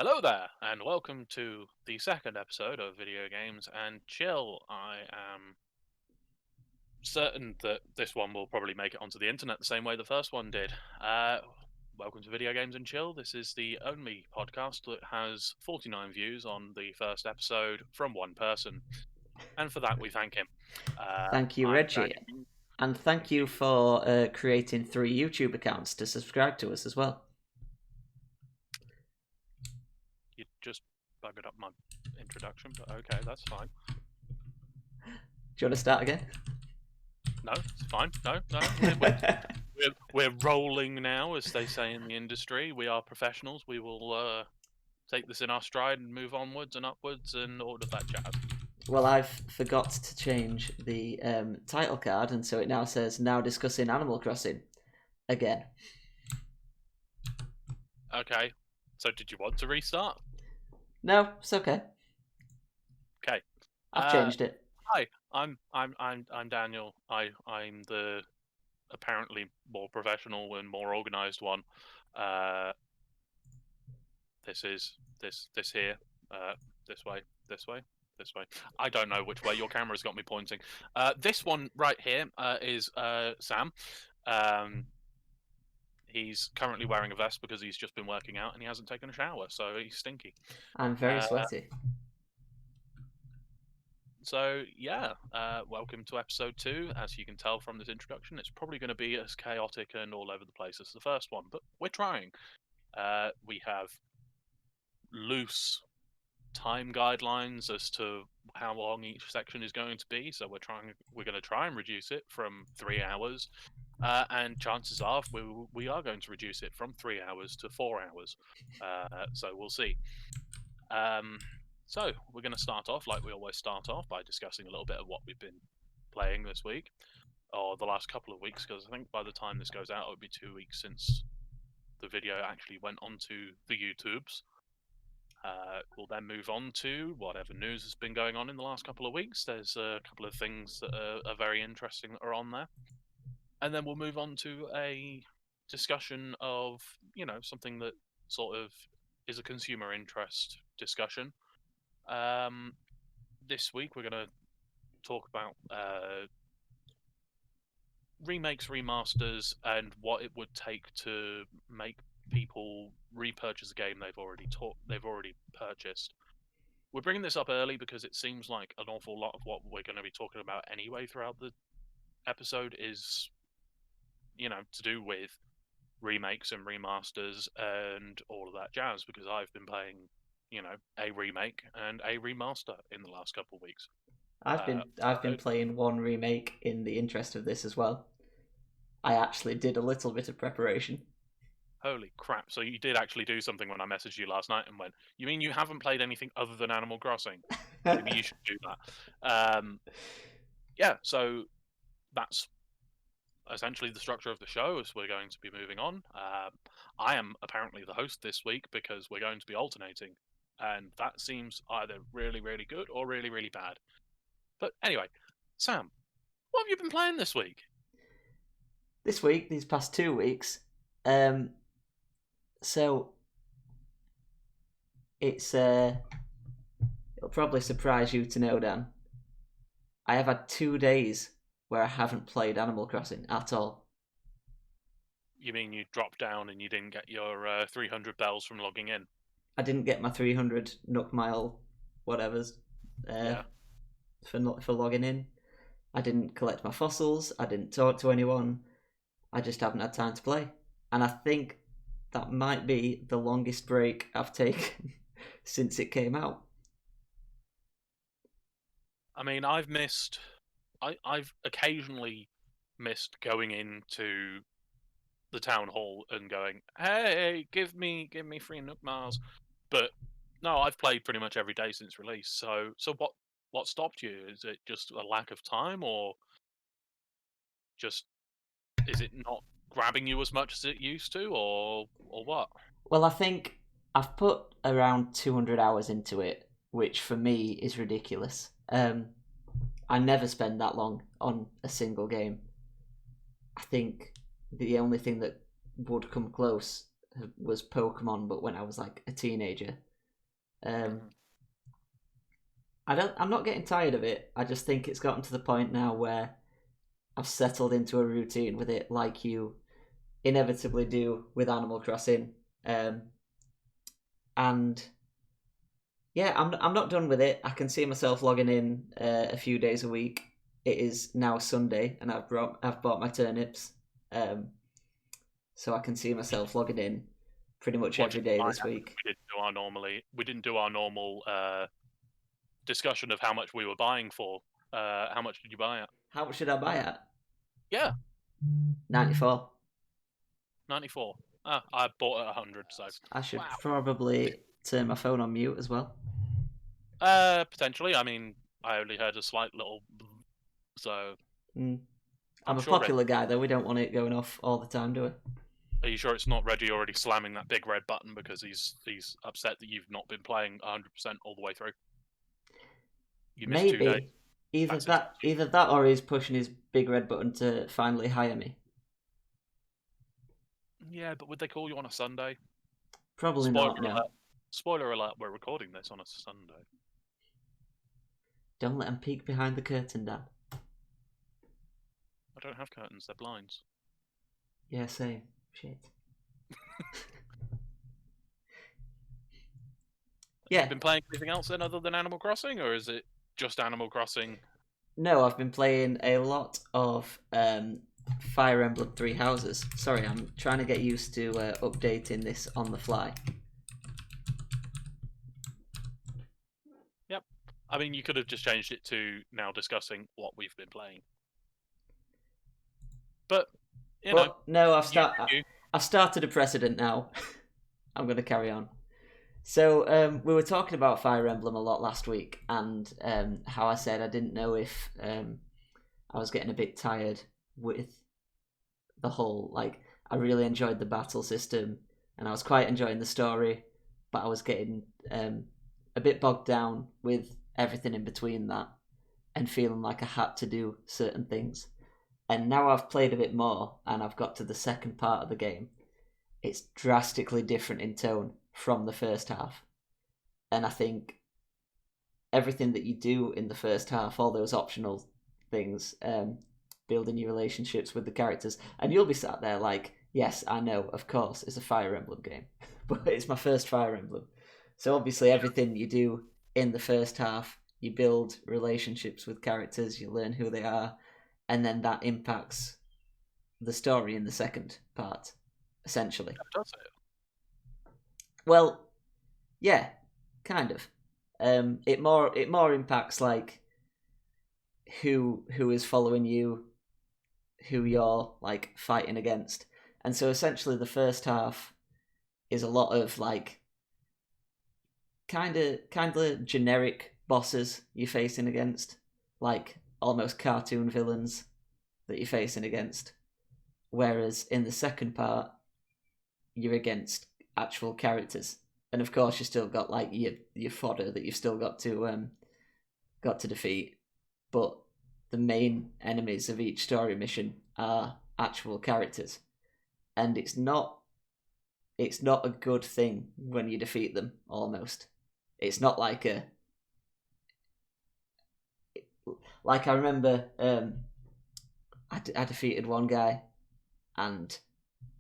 Hello there, and welcome to the second episode of Video Games and Chill. I am certain that this one will probably make it onto the internet the same way the first one did. Welcome to Video Games and Chill. This is the only podcast that has 49 views on the first episode from one person, and for that we thank him. Thank you, I'm Reggie. Daniel. And thank you for creating 3 YouTube accounts to subscribe to us as well. You just buggered up my introduction, but okay, that's fine. Do you want to start again? No, it's fine. No. We're rolling now, as they say in the industry. We are professionals. We will take this in our stride and move onwards and upwards and all of that jazz. Well, I've forgot to change the title card, and so it now says, now discussing Animal Crossing again. Okay. So did you want to restart? No, it's okay. Okay. I've changed it. Hi, I'm Daniel. I'm the apparently more professional and more organized one. This is this here. This way. I don't know which way your camera's got me pointing. This one right here is Sam. He's currently wearing a vest because he's just been working out and he hasn't taken a shower, so he's stinky. I'm very sweaty. So yeah, welcome to episode 2. As you can tell from this introduction, it's probably going to be as chaotic and all over the place as the first one, but we're trying. We have loose time guidelines as to how long each section is going to be, so we're going to try and reduce it from 3 hours, and chances are we are going to reduce it from 3 hours to 4 hours, so we'll see. So we're going to start off like we always start off by discussing a little bit of what we've been playing this week, or the last couple of weeks, because I think by the time this goes out it'll be 2 weeks since the video actually went onto the YouTubes. We'll then move on to whatever news has been going on in the last couple of weeks. There's a couple of things that are very interesting that are on there. And then we'll move on to a discussion of, something that sort of is a consumer interest discussion. This week we're going to talk about remakes, remasters, and what it would take to make people repurchase a game they've already purchased. We're bringing this up early because it seems like an awful lot of what we're going to be talking about anyway throughout the episode is, to do with remakes and remasters and all of that jazz, because I've been playing, a remake and a remaster in the last couple of weeks. I've been playing one remake in the interest of this as well. I actually did a little bit of preparation. Holy crap. So you did actually do something when I messaged you last night and went, you mean you haven't played anything other than Animal Crossing? Maybe you should do that. Yeah, so that's essentially the structure of the show as we're going to be moving on. I am apparently the host this week because we're going to be alternating. And that seems either really, really good or really, really bad. But anyway, Sam, what have you been playing this week? This week, these past 2 weeks, so it'll probably surprise you to know, Dan. I have had 2 days where I haven't played Animal Crossing at all. You mean you dropped down and you didn't get your 300 bells from logging in? I didn't get my 300 Nook Mile whatevers for logging in. I didn't collect my fossils. I didn't talk to anyone. I just haven't had time to play. And I think that might be the longest break I've taken since it came out. I mean, I've occasionally missed going into the town hall and going, "Hey, give me 3 Nook Miles." But no, I've played pretty much every day since release. So what stopped you? Is it just a lack of time, or just is it not grabbing you as much as it used to, or what? Well, I think I've put around 200 hours into it, which for me is ridiculous. I never spend that long on a single game. I think the only thing that would come close was Pokemon, but when I was like a teenager. I'm not getting tired of it. I just think it's gotten to the point now where I've settled into a routine with it, like you inevitably do with Animal Crossing. And yeah, I'm not done with it. I can see myself logging in a few days a week. It is now Sunday, and I've bought my turnips, so I can see myself logging in pretty much every day this week. We didn't do our normal discussion of how much we were buying for. How much did you buy at? How much should I buy at? Yeah, 94. 94. I bought at 100, so I should probably turn my phone on mute as well. potentially. I mean, I only heard a slight little, so. I'm a popular guy, though. We don't want it going off all the time, do we? Are you sure it's not Reggie already slamming that big red button because he's upset that you've not been playing 100% all the way through? You missed 2 days. Either that or he's pushing his big red button to finally hire me. Yeah, but would they call you on a Sunday? Probably not, no. Spoiler alert, we're recording this on a Sunday. Don't let them peek behind the curtain, Dan. I don't have curtains, they're blinds. Yeah, same. Shit. Yeah. Have you been playing anything else then other than Animal Crossing, or is it just Animal Crossing? No, I've been playing a lot of Fire Emblem Three Houses. Sorry, I'm trying to get used to updating this on the fly. Yep. I mean, you could have just changed it to now discussing what we've been playing. But, you know. No, I've started a precedent now. I'm going to carry on. So we were talking about Fire Emblem a lot last week, and how I said I didn't know if I was getting a bit tired with the whole, like, I really enjoyed the battle system, and I was quite enjoying the story, but I was getting a bit bogged down with everything in between that, and feeling like I had to do certain things. And now I've played a bit more, and I've got to the second part of the game. It's drastically different in tone from the first half. And I think everything that you do in the first half, all those optional things, building your relationships with the characters, and you'll be sat there like, yes, I know, of course, it's a Fire Emblem game, but it's my first Fire Emblem. So obviously everything you do in the first half, you build relationships with characters, you learn who they are, and then that impacts the story in the second part, essentially. Does it? Well, yeah, kind of. It more impacts like who is following you, who you're like fighting against, and so essentially the first half is a lot of like kind of generic bosses you're facing against, like almost cartoon villains that you're facing against. Whereas in the second part, you're against actual characters, and of course you still got like your fodder that you've still got to defeat. But the main enemies of each story mission are actual characters, and it's not a good thing when you defeat them. Almost, it's not like I remember I defeated one guy, and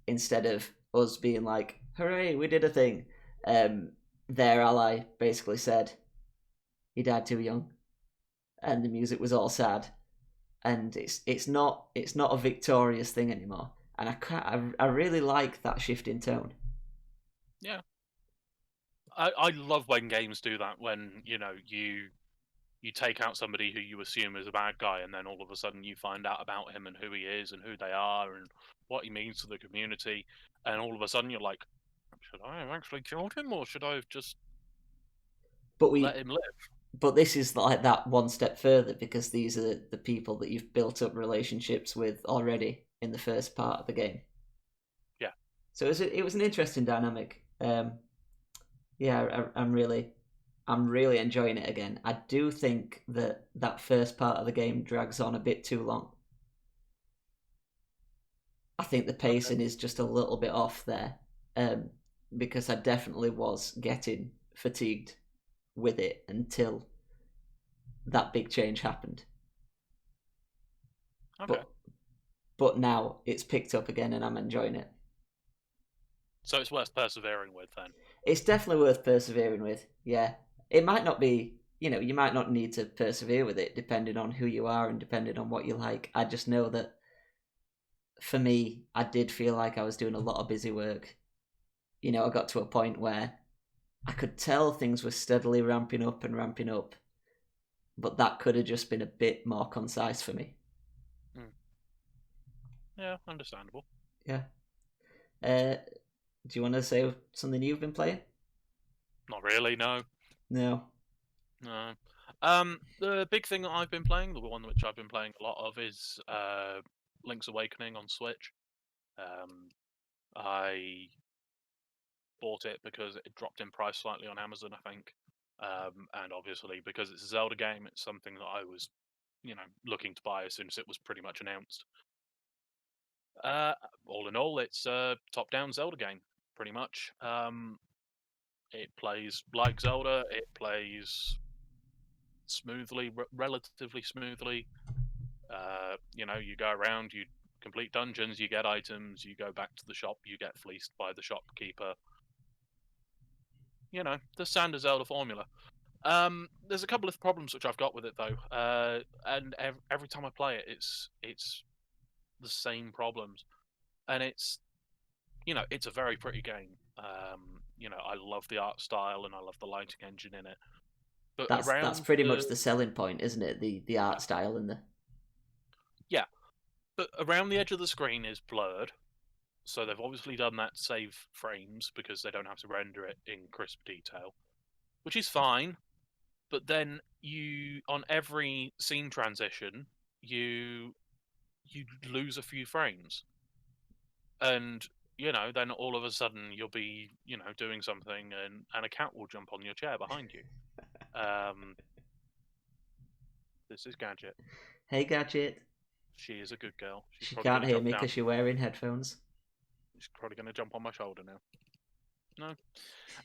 instead of us being like, hooray, we did a thing, their ally basically said, he died too young, and the music was all sad, and it's not a victorious thing anymore, and I really like that shift in tone. Yeah, I love when games do that, when you take out somebody who you assume is a bad guy, and then all of a sudden you find out about him and who he is and who they are and what he means to the community, and all of a sudden you're like, should I have actually killed him, or should I have just let him live? But this is like that one step further, because these are the people that you've built up relationships with already in the first part of the game. Yeah. So it was an interesting dynamic. Yeah, I'm really enjoying it again. I do think that first part of the game drags on a bit too long. I think the pacing is just a little bit off there, because I definitely was getting fatigued with it until that big change happened. Okay. But now it's picked up again and I'm enjoying it. So it's worth persevering with then. It's definitely worth persevering with. Yeah, it might not be. You might not need to persevere with it depending on who you are and depending on what you like. I just know that for me, I did feel like I was doing a lot of busy work. I got to a point where I could tell things were steadily ramping up and ramping up, but that could have just been a bit more concise for me. Yeah, understandable. Yeah. Do you want to say something you've been playing? Not really, no. No. No. The big thing that I've been playing, the one which I've been playing a lot of, is Link's Awakening on Switch. I bought it because it dropped in price slightly on Amazon, I think. And obviously, because it's a Zelda game, it's something that I was, looking to buy as soon as it was pretty much announced. All in all, it's a top-down Zelda game, pretty much. It plays like Zelda. It plays smoothly, relatively smoothly. You go around, you complete dungeons, you get items, you go back to the shop, you get fleeced by the shopkeeper. The standard Zelda formula. There's a couple of problems which I've got with it though, and every time I play it, it's the same problems, and it's a very pretty game. I love the art style and I love the lighting engine in it. But That's around pretty much the selling point, isn't it? The art yeah, style and the yeah, but around the edge of the screen is blurred, so they've obviously done that to save frames because they don't have to render it in crisp detail, which is fine. But then on every scene transition, you lose a few frames, and then all of a sudden you'll be doing something, and a cat will jump on your chair behind you. This is Gadget. Hey Gadget. She is a good girl. She's She probably can't going to hear jump me down. because you're wearing headphones. She's probably going to jump on my shoulder now. No.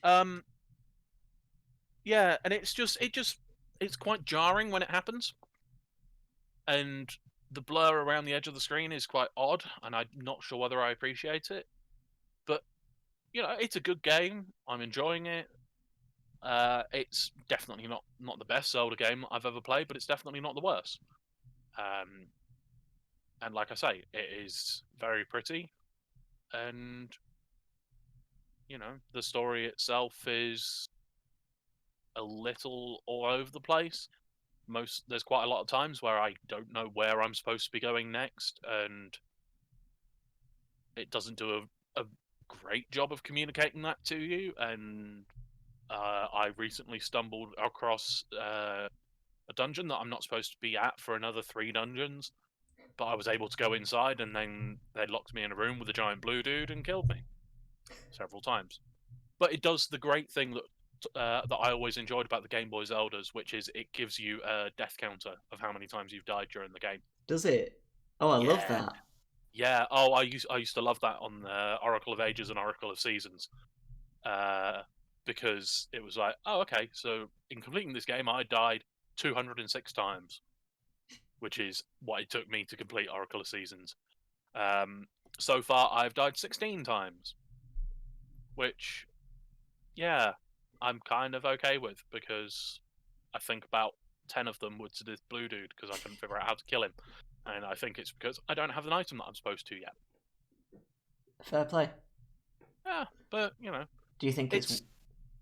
Um. Yeah, and it's quite jarring when it happens, and the blur around the edge of the screen is quite odd, and I'm not sure whether I appreciate it. But it's a good game. I'm enjoying it. It's definitely not the best Zelda game I've ever played, but it's definitely not the worst. Um, and like I say, it is very pretty, and the story itself is a little all over the place. There's quite a lot of times where I don't know where I'm supposed to be going next, and it doesn't do a great job of communicating that to you. And I recently stumbled across a dungeon that I'm not supposed to be at for another 3 dungeons, but I was able to go inside, and then they locked me in a room with a giant blue dude and killed me several times. But it does the great thing that I always enjoyed about the Game Boy Zeldas, which is it gives you a death counter of how many times you've died during the game. Does it? Oh, I love Yeah, that. yeah. Oh, I used to love that on Oracle of Ages and Oracle of Seasons, uh, because it was like, oh, okay, so in completing this game, I died 206 times, which is what it took me to complete Oracle of Seasons. Um, so far, I've died 16 times, which, yeah, I'm kind of okay with because I think about 10 of them were to this blue dude because I couldn't figure out how to kill him. And I think it's because I don't have an item that I'm supposed to yet. Fair play. Yeah, but Do you think it's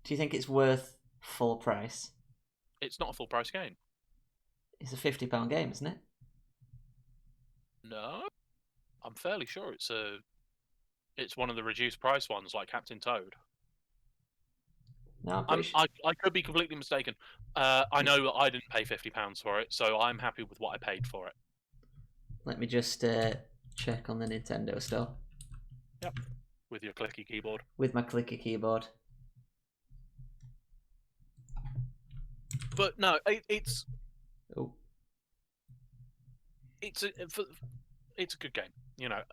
do you think it's worth full price? it's not a full price game. It's a £50 game, isn't it? No, I'm fairly sure it's one of the reduced price ones like Captain Toad. No, I'm pretty sure. I could be completely mistaken. I know that I didn't pay £50 for it, so I'm happy with what I paid for it. Let me just check on the Nintendo store. Yep, with your clicky keyboard. With my clicky keyboard. But no, it's Oh. it's a good game.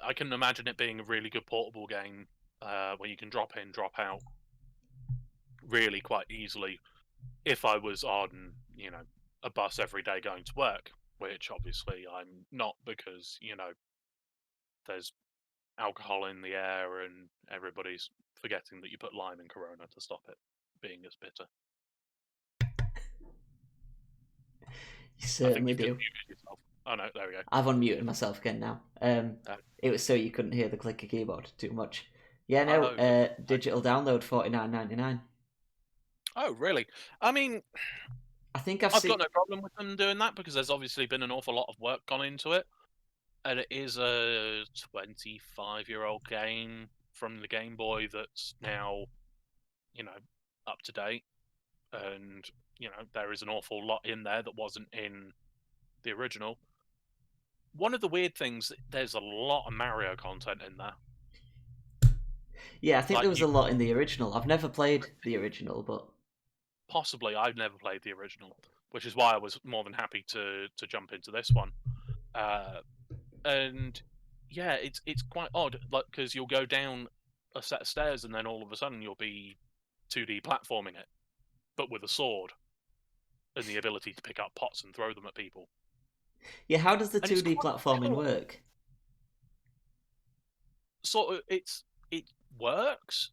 I can imagine it being a really good portable game where you can drop in, drop out really quite easily. if I was on, a bus every day going to work, which obviously I'm not because, there's alcohol in the air and everybody's forgetting that you put lime in Corona to stop it being as bitter. You I think certainly you've just do. muted yourself. Oh no, there we go. I've unmuted myself again now. Uh, It was so you couldn't hear the clicker keyboard too much. Yeah, no. oh, good. Digital download $49.99. Oh, really? I mean, I think I've I've got seen. no problem with them doing that because there's obviously been an awful lot of work gone into it. And it is a 25-year-old game from the Game Boy that's now, up to date. And, there is an awful lot in there that wasn't in the original. One of the weird things, there's a lot of Mario content in there. Yeah, I think Like, there was a lot in the original. I've never played the original, but possibly, I've never played the original, which is why I was more than happy to jump into this one. And yeah, it's quite odd, like because you'll go down a set of stairs and then all of a sudden you'll be 2D platforming it, but with a sword and the ability to pick up pots and throw them at people. yeah, how does the And it's 2D quite platforming cool. work? Sort of, it works.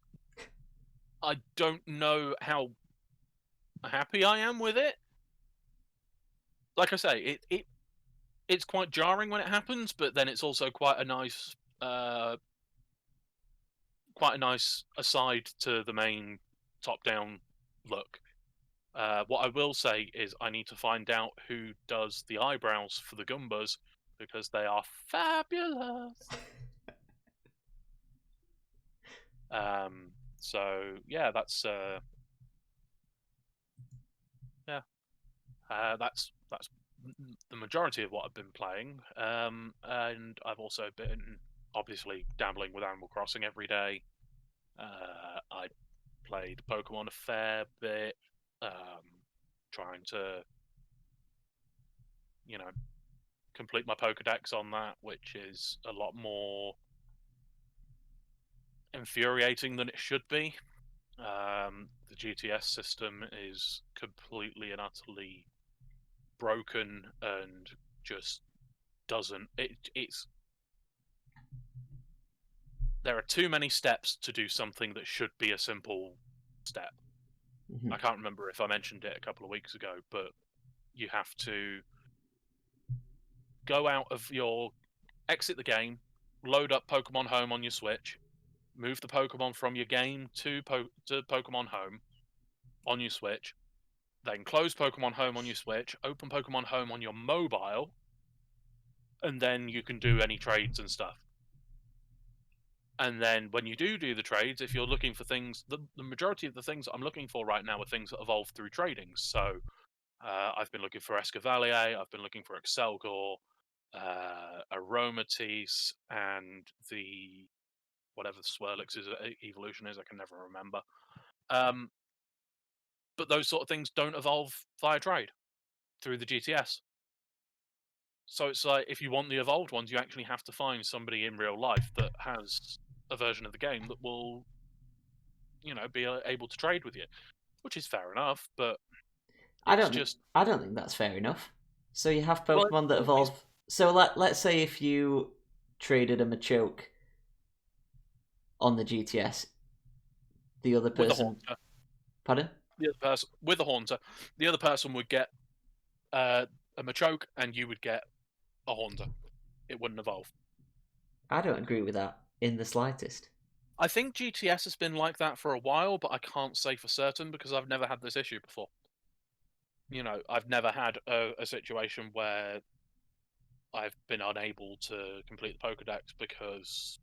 I don't know how happy I am with it. Like I say, it's quite jarring when it happens, but then it's also quite a nice aside to the main top-down look. What I will say is I need to find out who does the eyebrows for the Goombas because they are fabulous. So yeah, that's the majority of what I've been playing. And I've also been obviously dabbling with Animal Crossing every day. I played Pokemon a fair bit, trying to, you know, complete my Pokedex on that, which is a lot more infuriating than it should be. The GTS system is completely and utterly broken and just doesn't. It's there are too many steps to do something that should be a simple step. Mm-hmm. I can't remember if I mentioned it a couple of weeks ago, but you have to go out of your exit the game, load up Pokemon Home on your Switch, move the Pokemon from your game to Pokemon Home on your Switch, then close Pokemon Home on your Switch, open Pokemon Home on your mobile, and then you can do any trades and stuff. And then when you do the trades, if you're looking for things, the majority of the things I'm looking for right now are things that evolve through trading. So I've been looking for Escavalier, I've been looking for Excelgor, Aromatisse, and the whatever the Swirlix's evolution is, I can never remember. But those sort of things don't evolve via trade through the GTS. So it's like if you want the evolved ones, you actually have to find somebody in real life that has a version of the game that will, be able to trade with you, which is fair enough. But I it's don't. just I don't think that's fair enough. So you have well, it's Pokemon that always evolve. So let's say if you traded a Machoke on the GTS, the other with a person. Haunter. Pardon? The other person with a Haunter, the other person would get a Machoke, and you would get a Haunter. It wouldn't evolve. I don't agree with that in the slightest. I think GTS has been like that for a while, but I can't say for certain because I've never had this issue before. I've never had a situation where I've been unable to complete the Pokedex because,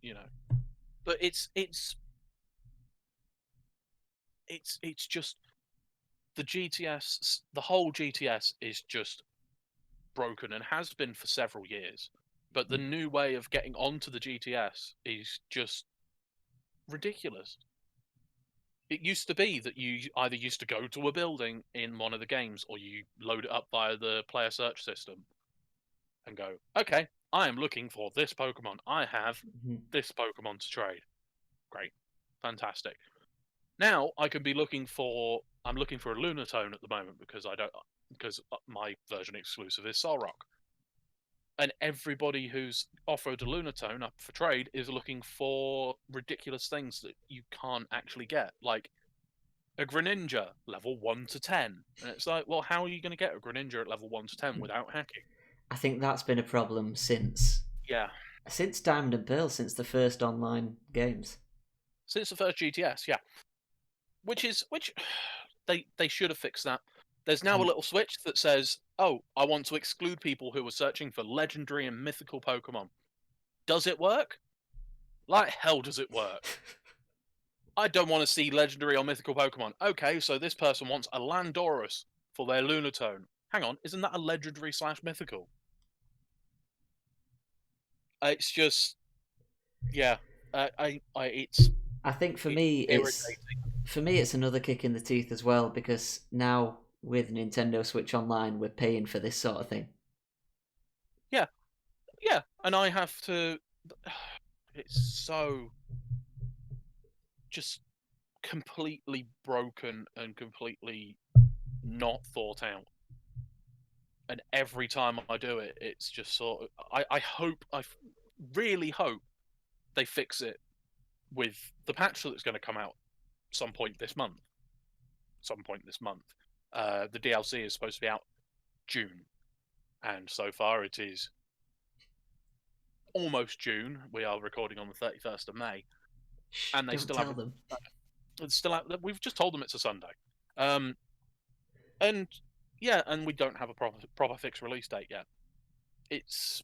you know, but it's just the GTS, the whole GTS is just broken and has been for several years. But the new way of getting onto the GTS is just ridiculous. It used to be that you either used to go to a building in one of the games or you load it up via the player search system and go, okay, I am looking for this Pokemon. I have Mm-hmm. this Pokemon to trade. Great. Fantastic. Now I can be looking for I'm looking for a Lunatone at the moment because my version exclusive is Solrock. And everybody who's offered a Lunatone up for trade is looking for ridiculous things that you can't actually get, like a Greninja level 1 to 10. And it's like, well, how are you going to get a Greninja at level 1 to 10 without hacking? I think that's been a problem since Yeah. Diamond and Pearl, since the first online games. Since the first GTS, yeah. Which they should have fixed that. There's now a little switch that says, oh, I want to exclude people who are searching for legendary and mythical Pokemon. Does it work? Like hell does it work? I don't want to see legendary or mythical Pokemon. Okay, so this person wants a Landorus for their Lunatone. Hang on, isn't that a legendary / mythical? It's just, yeah. It's I think for it's me, irritating. it's another kick in the teeth as well, because now with Nintendo Switch Online, we're paying for this sort of thing. Yeah, yeah, and I have to. It's so just completely broken and completely not thought out. And every time I do it, it's just sort of. I really hope they fix it with the patch that's going to come out some point this month. The DLC is supposed to be out June, and so far it is almost June. We are recording on the 31st of May, Shh, and they don't still tell haven't. them. It's still out. We've just told them it's a Sunday, and yeah, and we don't have a proper fixed release date yet. It's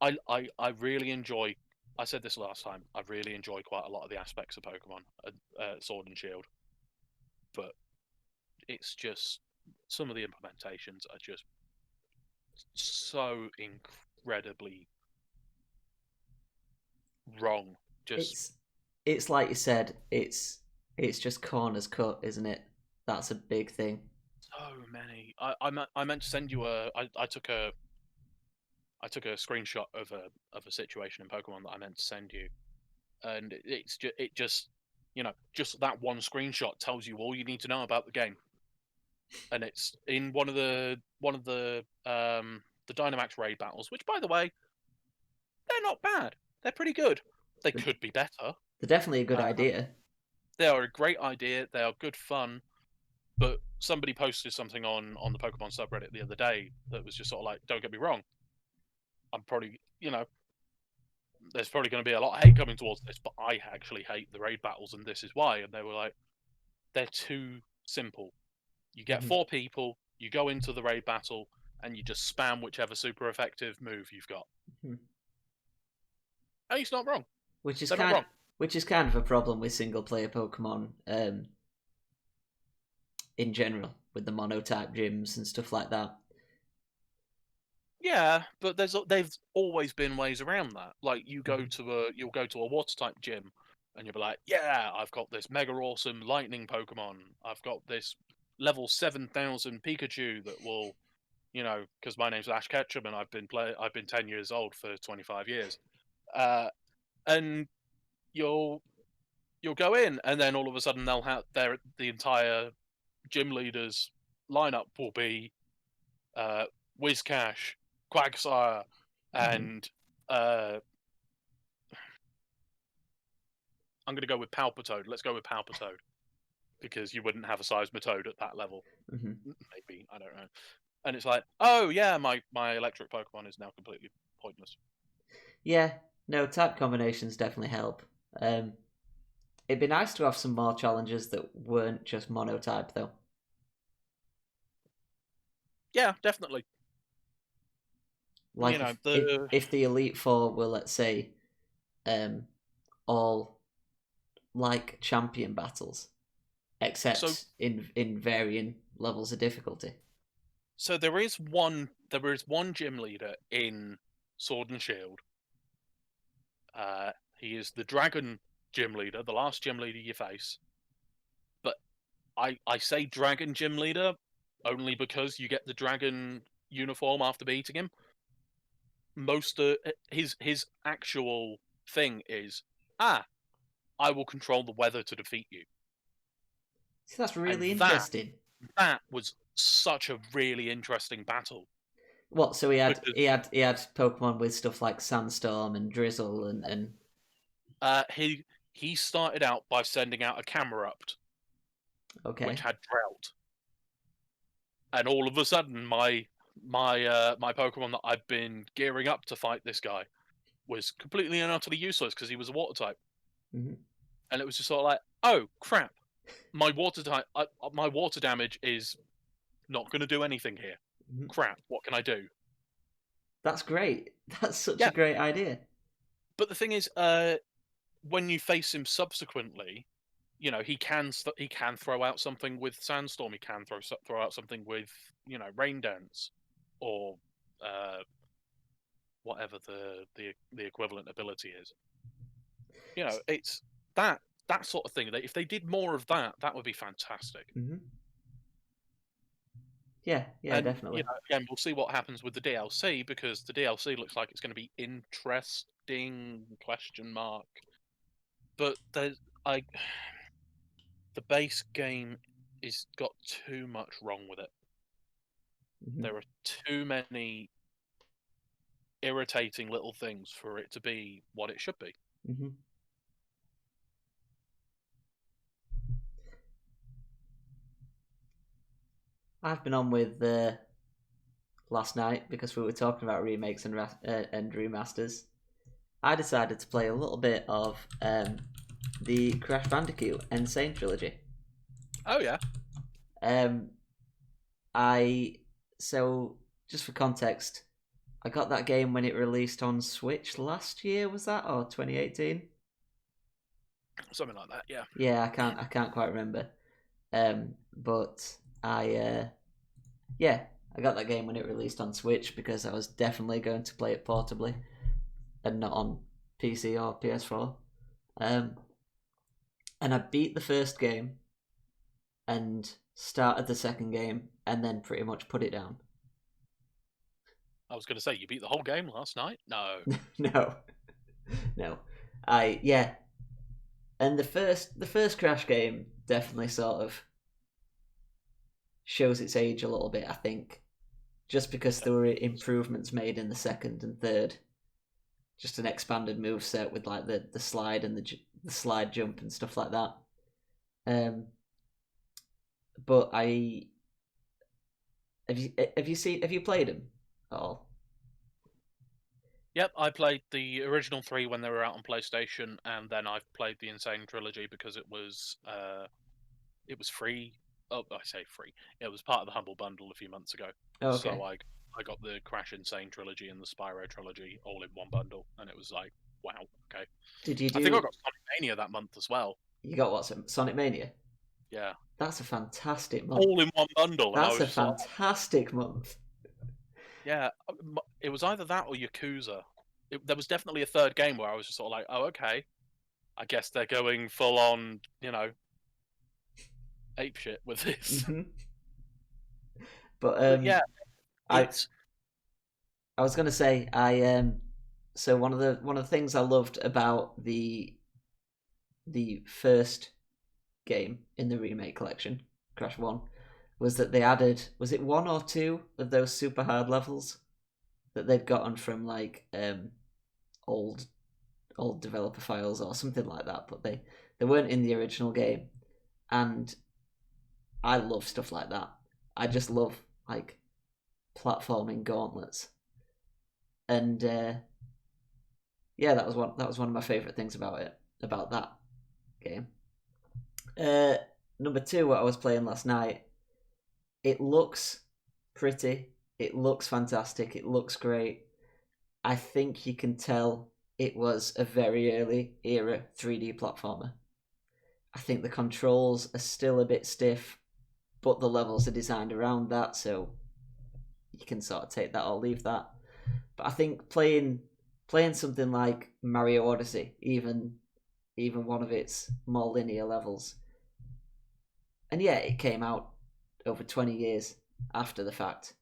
I really enjoy. I said this last time. I really enjoy quite a lot of the aspects of Pokemon Sword and Shield, but it's just some of the implementations are just so incredibly wrong. Just It's like you said, it's just corners cut, isn't it? That's a big thing. so many. I meant to send you a. I took a screenshot of a situation in Pokemon that I meant to send you, and it just just that one screenshot tells you all you need to know about the game, and it's in one of the Dynamax raid battles, which by the way they're not bad. They're pretty good. They They're, could be better. they're definitely a good Uh, idea. they are a great idea. They are good fun. But somebody posted something on the Pokemon subreddit the other day that was just sort of like, don't get me wrong, I'm probably there's probably going to be a lot of hate coming towards this, but I actually hate the raid battles, and this is why. And they were like, they're too simple. You get Mhm. 4 people, you go into the raid battle, and you just spam whichever super effective move you've got. Mhm. And he's not wrong. Which is They're not kind wrong. which is kind of a problem with single player Pokemon in general, with the monotype gyms and stuff like that. Yeah, but they've always been ways around that. Like you'll go Mhm. to a water type gym, and you'll be like, yeah, I've got this mega awesome lightning Pokemon. I've got this level 7,000 Pikachu that will, because my name's Ash Ketchum and I've been 10 years old for 25 years. And you'll go in, and then all of a sudden they'll have the entire gym leaders lineup will be uh, Whiscash, Quagsire, Mhm. and I'm going to go with Palpitoad. Let's go with Palpitoad because you wouldn't have a Seismitoad at that level. Mhm. Maybe, I don't know. And it's like, oh yeah, my electric Pokemon is now completely pointless. Yeah, no, type combinations definitely help. Um, it'd be nice to have some more challenges that weren't just monotype, though. Yeah, definitely. Like The if the Elite Four were, let's say, um, all like champion battles, so except in varying levels of difficulty. so there is one gym leader in Sword and Shield. He is the Dragon gym leader, the last gym leader you face. But I say Dragon gym leader only because you get the Dragon uniform after beating him. Most his actual thing is I will control the weather to defeat you. See, that's And really interesting. that was such a really interesting battle. What? So he had Because Pokemon with stuff like Sandstorm and Drizzle and he started out by sending out a Camerupt, which okay. had Drought, and all of a sudden my Pokemon that I've been gearing up to fight this guy was completely and utterly useless because he was a Water type, Mm-hmm. and it was just sort of like, oh crap, my my Water damage is not going to do anything here. Mm-hmm. Crap, what can I do? That's great. That's such Yeah, a great idea. but the thing is, when you face him subsequently, you know, he can throw out something with Sandstorm. He can throw out something with, you know, Rain Dance, or whatever the equivalent ability is. You know, it's that sort of thing. If they did more of that, that would be fantastic. Mm-hmm. Yeah, yeah, And you definitely. know, again, we'll see what happens with the DLC, because the DLC looks like it's going to be interesting? Question mark. But I the base game is got too much wrong with it. Mm-hmm. There are too many irritating little things for it to be what it should be. Mm-hmm. I've been on with last night because we were talking about remakes and remasters. I decided to play a little bit of the Crash Bandicoot Insane trilogy. Oh yeah. Um, I so just for context, I got that game when it released on Switch last year. Was that or 2018? Something like that, yeah. Yeah, I can't quite remember. But yeah, I got that game when it released on Switch because I was definitely going to play it portably and not on PC or PS4. Um, and I beat the first game and started the second game and then pretty much put it down. I was going to say, you beat the whole game last night? No. No, no, yeah, and the first Crash game definitely sort of shows its age a little bit. I think just because there were improvements made in the second and third, just an expanded move set with like the slide and the slide jump and stuff like that. But I have you played them at all? Yep, I played the original 3 when they were out on PlayStation, and then I've played the Insane trilogy because it was free. Oh, I say free. It was part of the Humble Bundle a few months ago. Oh, So okay. I got the Crash Insane trilogy and the Spyro trilogy all in one bundle, and it was like, wow, okay. Did you I think I do? got Sonic Mania that month as well. You got what? Sonic Mania. Yeah, That's a fantastic month. all in one bundle, and I That's was a just like, fantastic month. yeah. It was either that or Yakuza. There was definitely a third game where I was just sort of like, oh, okay. I guess they're going full on, you know, ape shit with this. Hmm. But But yeah, I it's I was gonna say so one of the things I loved about the first game in the remake collection, Crash One, was that they added, was it one or two of those super hard levels that they'd gotten from like old developer files or something like that, but they weren't in the original game, and I love stuff like that. I just love like platforming gauntlets, and yeah, that was one of my favorite things about it, about that game. Uh, Number two, what I was playing last night, it looks pretty, it looks fantastic, it looks great. I think you can tell it was a very early era 3D platformer. I think the controls are still a bit stiff, but the levels are designed around that, so you can sort of take that or leave that. But I think playing something like Mario Odyssey, even one of its more linear levels, and yeah, it came out over 20 years after the fact,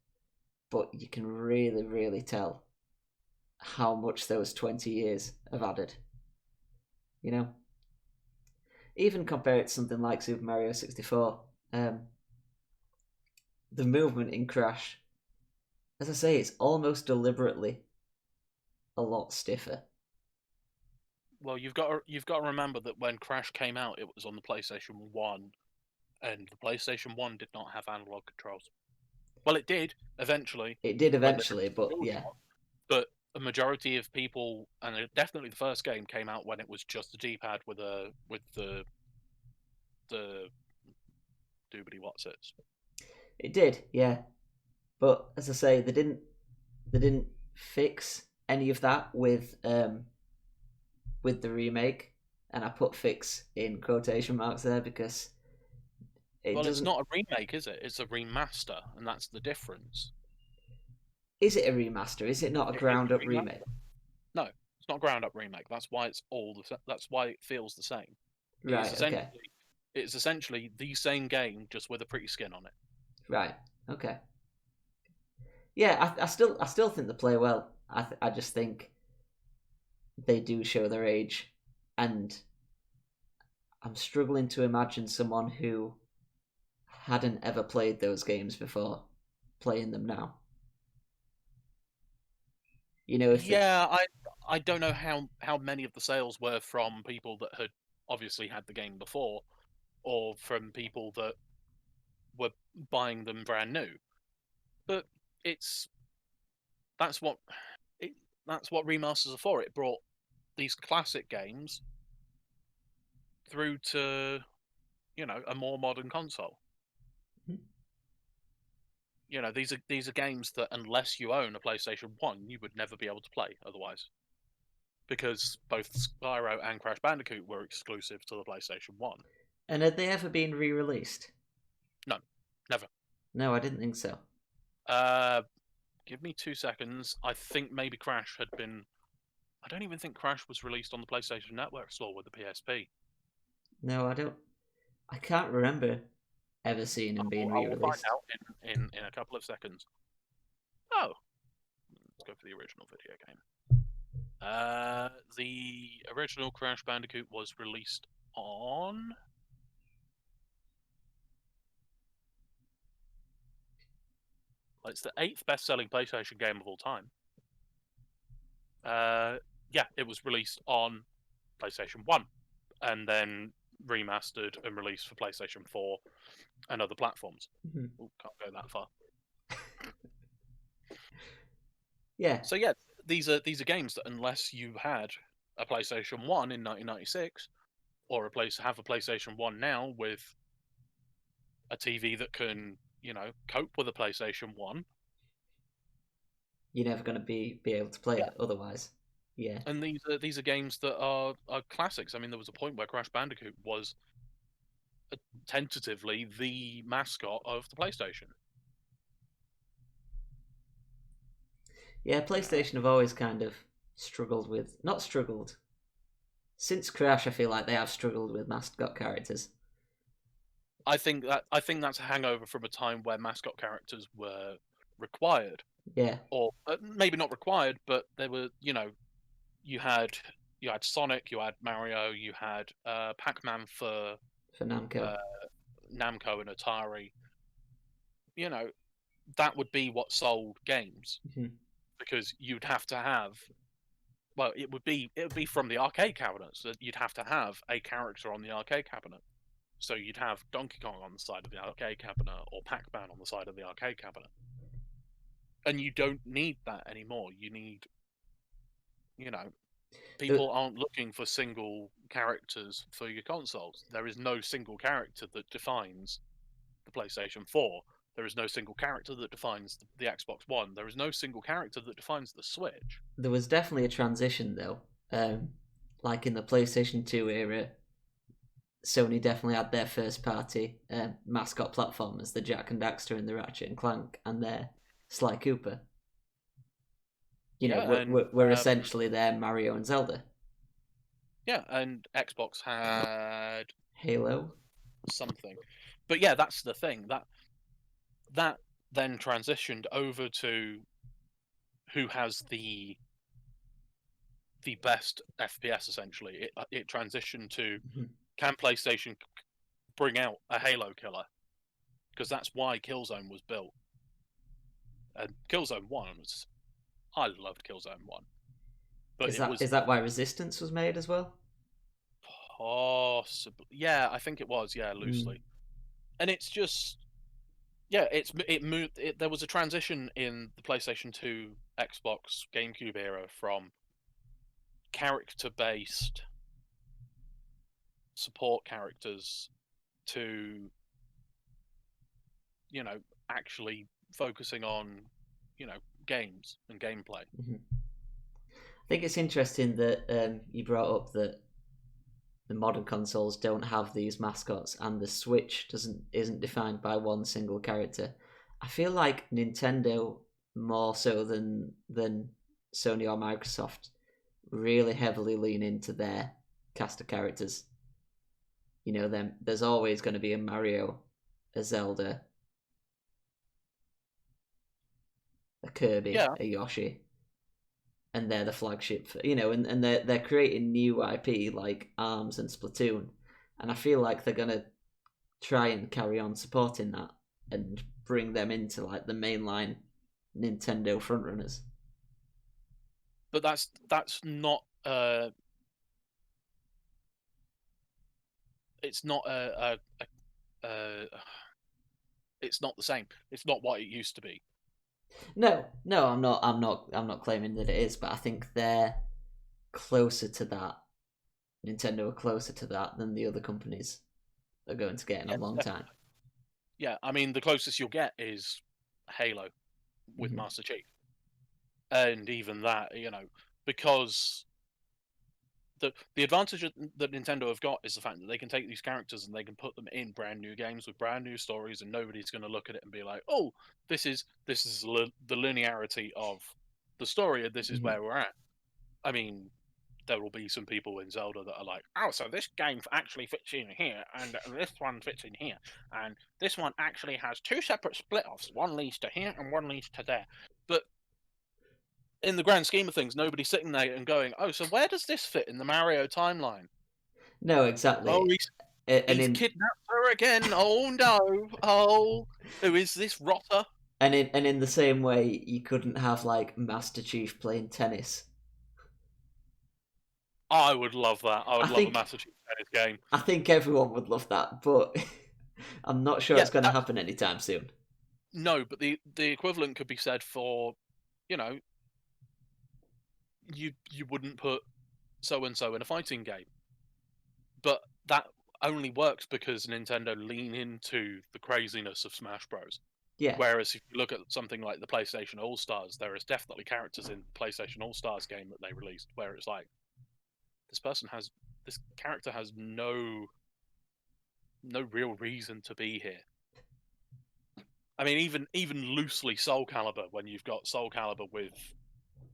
but you can really, really tell how much those 20 years have added. You know? even compare it to something like Super Mario 64. The movement in Crash, as I say, it's almost deliberately a lot stiffer. Well, you've got to remember that when Crash came out, it was on the PlayStation 1, and the PlayStation 1 did not have analog controls. Well, it did eventually. It did when they eventually, released but the yeah. DualShock, but a majority of people, and definitely the first game came out when it was just the D-pad with the doobity what's it. It did, yeah. But as I say, they didn't fix any of that with the remake, and I put "fix" in quotation marks there because it Well, it's doesn't. not a remake, is it? It's a remaster, and that's the difference. Is it a remaster? Is it not a It is ground a up remake? remaster. No, it's not a ground up remake. That's why it's that's why it feels the same. It is Right. Okay. essentially the same game, just with a pretty skin on it. Right. Okay. Yeah, I still think they play well. I just think they do show their age, and I'm struggling to imagine someone who hadn't ever played those games before playing them now. You know, if the Yeah, I don't know how many of the sales were from people that had obviously had the game before, or from people that were buying them brand new. But it's that's what it, that's what remasters are for. It brought these classic games through to a more modern console. These are games that unless you own a PlayStation 1, you would never be able to play otherwise. Because both Spyro and Crash Bandicoot were exclusive to the PlayStation 1. and had they ever been re-released? No, never. No, I didn't think so. Give me 2 seconds. I think maybe Crash had been. I don't even think Crash was released on the PlayStation Network store with the PSP. No, I don't. I can't remember ever seeing them being I will find re-released. out in a couple of seconds. Oh, let's go for the original video game. The original Crash Bandicoot was released on. It's the 8th best-selling PlayStation game of all time. Yeah, it was released on PlayStation 1, and then remastered and released for PlayStation 4 and other platforms. Mm-hmm. Ooh, can't go that far. Yeah. So yeah, these are games that unless you had a PlayStation 1 in 1996, or have a PlayStation 1 now with a TV that can, cope with a PlayStation 1. You're never going to be able to play Yeah. it otherwise. Yeah. And these are games that are classics. I mean, there was a point where Crash Bandicoot was tentatively the mascot of the PlayStation. Yeah, PlayStation have always kind of struggled with, not struggled. Since Crash, I feel like they have struggled with mascot characters. I think that's a hangover from a time where mascot characters were required, Yeah. or maybe not required, but they were. You had Sonic, you had Mario, you had Pac-Man for Namco. Namco and Atari. That would be what sold games, Mm-hmm. because you'd have to have. Well, it would be from the arcade cabinets. That you'd have to have a character on the arcade cabinet. So you'd have Donkey Kong on the side of the arcade cabinet, or Pac-Man on the side of the arcade cabinet. And you don't need that anymore. You need, people aren't looking for single characters for your consoles. There is no single character that defines the PlayStation 4. There is no single character that defines the Xbox One. There is no single character that defines the Switch. There was definitely a transition though. Like in the PlayStation 2 era, Sony definitely had their first party mascot platformers, the Jack and Daxter and the Ratchet and Clank, and their Sly Cooper. We're essentially their Mario and Zelda. Yeah, and Xbox had Halo. something. But yeah, that's the thing. That then transitioned over to who has the best FPS. Essentially, it transitioned to can PlayStation bring out a Halo killer? Because that's why Killzone was built. And Killzone 1 was... I loved Killzone 1. But Is it was... that why Resistance was made as well? Possibly. Yeah, I think it was, yeah, loosely. And it's just... Yeah, it moved. There was a transition in the PlayStation 2, Xbox, GameCube era from character-based support characters to, actually focusing on, games and gameplay. Mm-hmm. I think it's interesting that you brought up that the modern consoles don't have these mascots, and the Switch isn't defined by one single character. I feel like Nintendo, more so than Sony or Microsoft, really heavily lean into their cast of characters. There's always going to be a Mario, a Zelda, a Kirby, Yeah, a Yoshi, and they're the flagship and they're creating new IP like ARMS and Splatoon, and I feel like they're gonna try and carry on supporting that and bring them into like the mainline Nintendo frontrunners. but that's not it's not it's not the same. It's not what it used to be. No, I'm not claiming that it is, but I think they're closer to that. Nintendo are closer to that than the other companies are going to get in a long time. Yeah, I mean, the closest you'll get is Halo with Master Chief. And even that, because the advantage that Nintendo have got is the fact that they can take these characters and they can put them in brand new games with brand new stories, and nobody's going to look at it and be like, "Oh, this is the linearity of the story, and this is where we're at." I mean, there will be some people in Zelda that are like, "Oh, so this game actually fits in here, and this one fits in here, and this one actually has two separate split-offs. One leads to here and one leads to there." But in the grand scheme of things, nobody's sitting there and going, "Oh, so where does this fit in the Mario timeline?" No, exactly. Oh, he's kidnapped her again. Oh no! Oh, who is this rotter? And in the same way, you couldn't have like Master Chief playing tennis. I would love that. I would love a think Master Chief tennis game. I think everyone would love that, but I'm not sure Yeah, it's going to happen anytime soon. No, but the equivalent could be said for, you know, you wouldn't put so and so in a fighting game, but that only works because Nintendo lean into the craziness of Smash Bros. Yeah. Whereas if you look at something like the PlayStation All Stars, there is definitely characters in the PlayStation All Stars game that they released where it's like, this character has no real reason to be here. I mean, even loosely Soul Calibur, when you've got Soul Calibur with